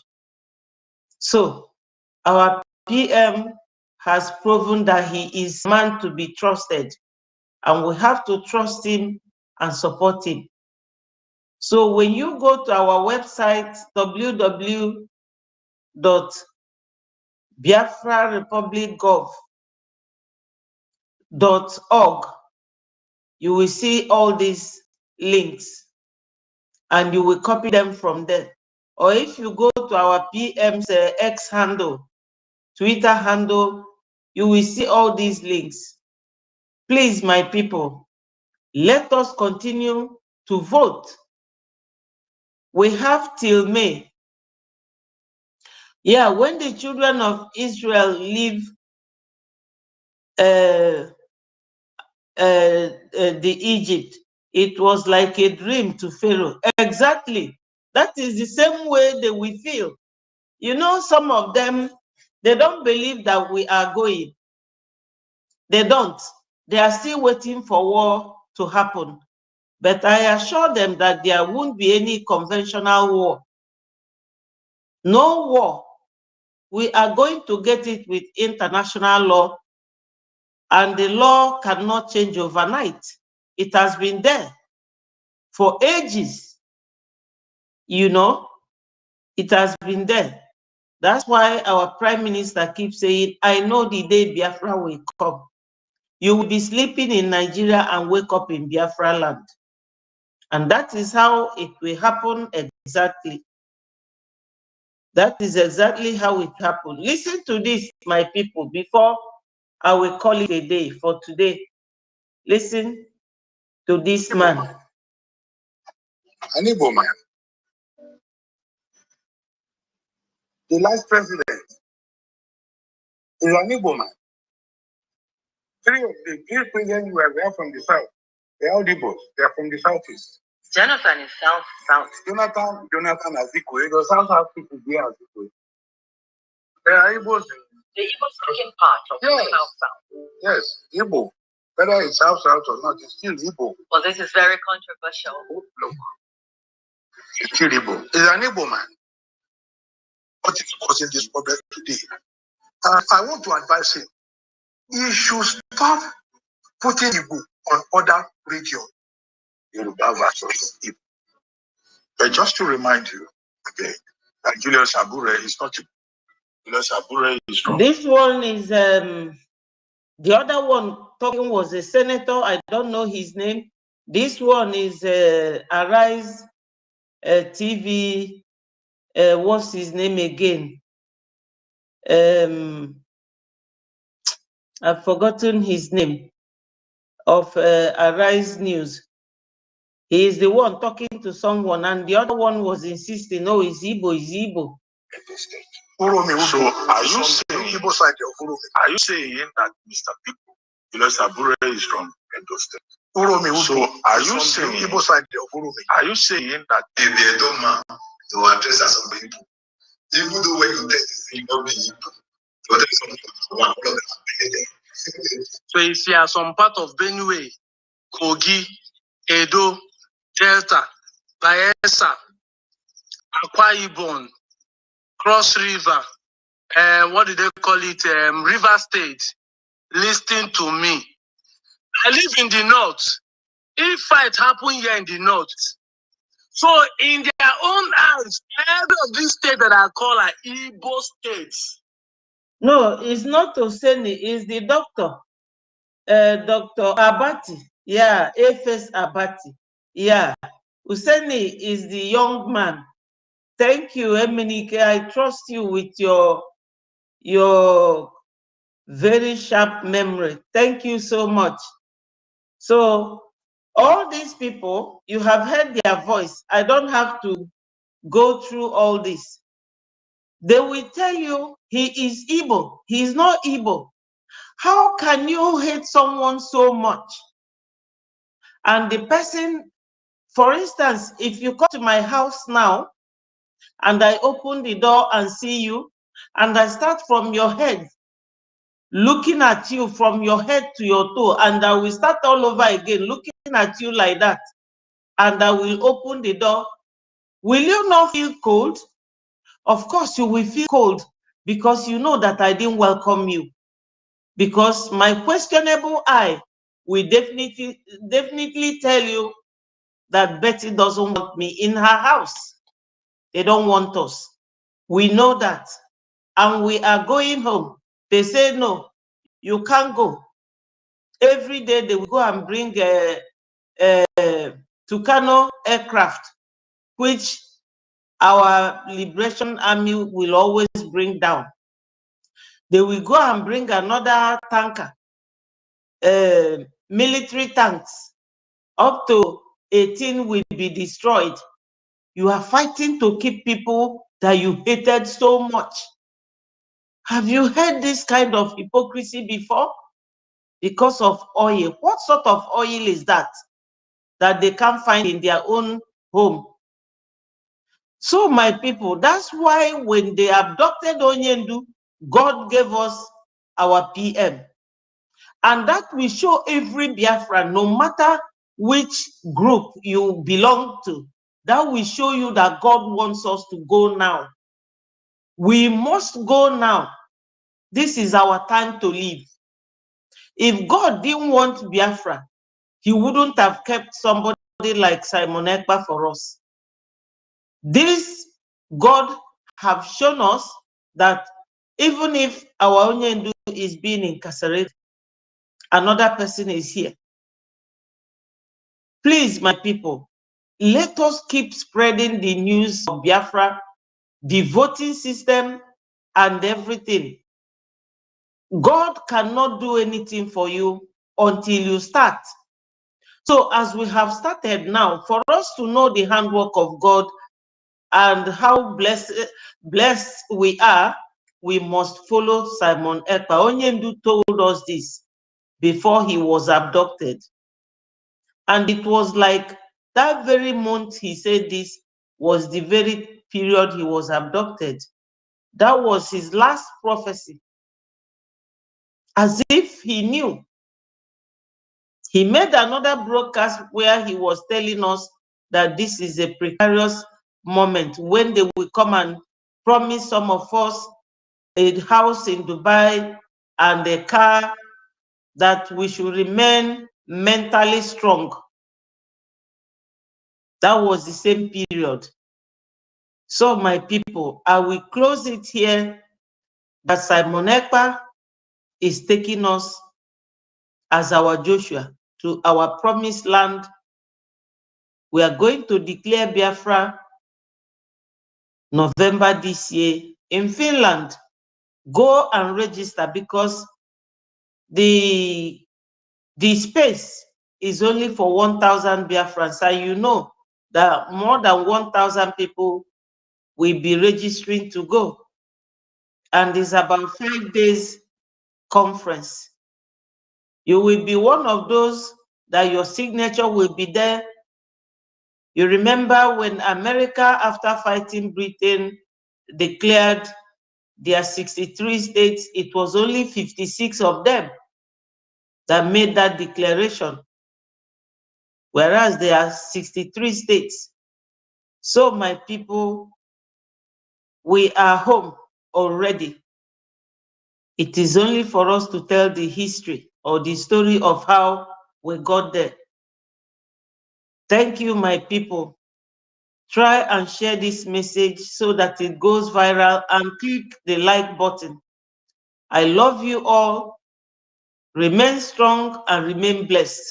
So our PM has proven that he is a man to be trusted, and we have to trust him and support him. So when you go to our website, www.biafrarepublicgov.org, you will see all these links and you will copy them from there. Or if you go to our PM's X handle, Twitter handle, you will see all these links. Please, my people, let us continue to vote. We have till May. Yeah, when the children of Israel leave the Egypt, it was like a dream to Pharaoh. Exactly. That is the same way that we feel. You know, some of them, they don't believe that we are going. They don't. They are still waiting for war to happen. But I assure them that there won't be any conventional war. No war. We are going to get it with international law, and the law cannot change overnight. It has been there for ages. You know, it has been there. That's why our Prime Minister keeps saying, I know the day Biafra will come. You will be sleeping in Nigeria and wake up in Biafra land. And that is how it will happen exactly. That is exactly how it happened. Listen to this, my people, before I will call it a day for today. Listen to this man. An Igbo man. The last president is an Igbo man. Three of the presidents were from the south. They are all Igbos. They are from the southeast. Jonathan is south. Jonathan Azikwe. The south people there Azikwe. They are Igbos. The Igbo-speaking part of the South. Yes, Igbo. Whether it's South or not, it's still Igbo. Well, this is very controversial. Look, it's still Igbo. He's an Igbo man. What is causing this problem today? I want to advise him. He should stop putting Igbo on other radio. Yoruba versus Igbo. But just to remind you, okay, that Julius Abure is not Igbo. Julius Abure is from. This one is the other one talking was a senator. I don't know his name. This one is Arise TV. What's his name again? I've forgotten his name of Arise News. He is the one talking to someone, and the other one was insisting, "No, it's Igbo, it's Igbo." So are you saying Igbo side of Are you saying that Mr. People, Julius Abure is from Edo State? So are you saying Igbo side of Are you saying that if they don't man to address as some people, even though when you test this thing, not be Igbo, but there is something one of them. So if you are some part of Benue, Kogi, Edo, Delta, Bayelsa, Akwa Ibom, Cross River, what do they call it? River State, listening to me. I live in the north. If fight happen here in the north, so in their own eyes, every of these states that I call are Igbo states. No, it's not Oseni, it's the doctor. Dr. Abati. Yeah, A-Face Abati. Yeah. Useni is the young man. Thank you, Eminike. I trust you with your very sharp memory. Thank you so much. So all these people, you have heard their voice. I don't have to go through all this. They will tell you he is Igbo. He is not Igbo. How can you hate someone so much? And the person, for instance, if you come to my house now and I open the door and see you, and I start from your head, looking at you from your head to your toe, and I will start all over again, looking at you like that, and I will open the door, will you not feel cold? Of course you will feel cold, because you know that I didn't welcome you. Because my questionable eye will definitely tell you that Betty doesn't want me in her house. They don't want us. We know that. And we are going home. They say, no, you can't go. Every day they will go and bring Tucano aircraft, which our Liberation Army will always bring down. They will go and bring another tanker, military tanks, up to 18 will be destroyed. You are fighting to keep people that you hated so much. Have you heard this kind of hypocrisy before? Because of oil. What sort of oil is that they can't find in their own home? So my people, that's why when they abducted Onyendu, God gave us our PM. And that will show every Biafran, no matter which group you belong to, that will show you that God wants us to go now. We must go now. This is our time to live. If God didn't want Biafra, he wouldn't have kept somebody like Simon Ekpa for us. This God have shown us that even if our Onyendu is being incarcerated, another person is here. Please, my people, let us keep spreading the news of Biafra, the voting system, and everything. God cannot do anything for you until you start. So as we have started now, for us to know the handwork of God and how blessed we are, we must follow Simon Ekpa. Onyendu told us this before he was abducted. And it was like that very month he said this was the very period he was abducted. That was his last prophecy. as if he knew. He made another broadcast where he was telling us that this is a precarious moment when they will come and promise some of us a house in Dubai and a car, that we should remain mentally strong. That was the same period. So my people, I will close it here, that Simon Ekpa is taking us as our Joshua to our promised land. We are going to declare Biafra November this year in Finland. Go and register, because the space is only for 1,000 Biafrans, and you know that more than 1,000 people will be registering to go. And it's about 5 days conference. You will be one of those that your signature will be there. You remember when America, after fighting Britain, declared their 63 states, it was only 56 of them that made that declaration, whereas there are 63 states. So my people, we are home already. It is only for us to tell the history or the story of how we got there. Thank you, my people. Try and share this message so that it goes viral, and click the like button. I love you all. Remain strong and remain blessed.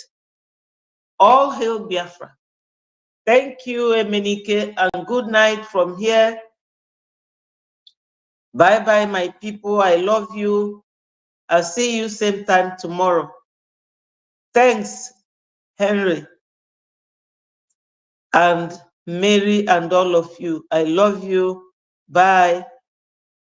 All hail Biafra. Thank you, Emenike, and good night from here. Bye-bye, my people. I love you. I'll see you same time tomorrow. Thanks, Henry and Mary and all of you. I love you. Bye.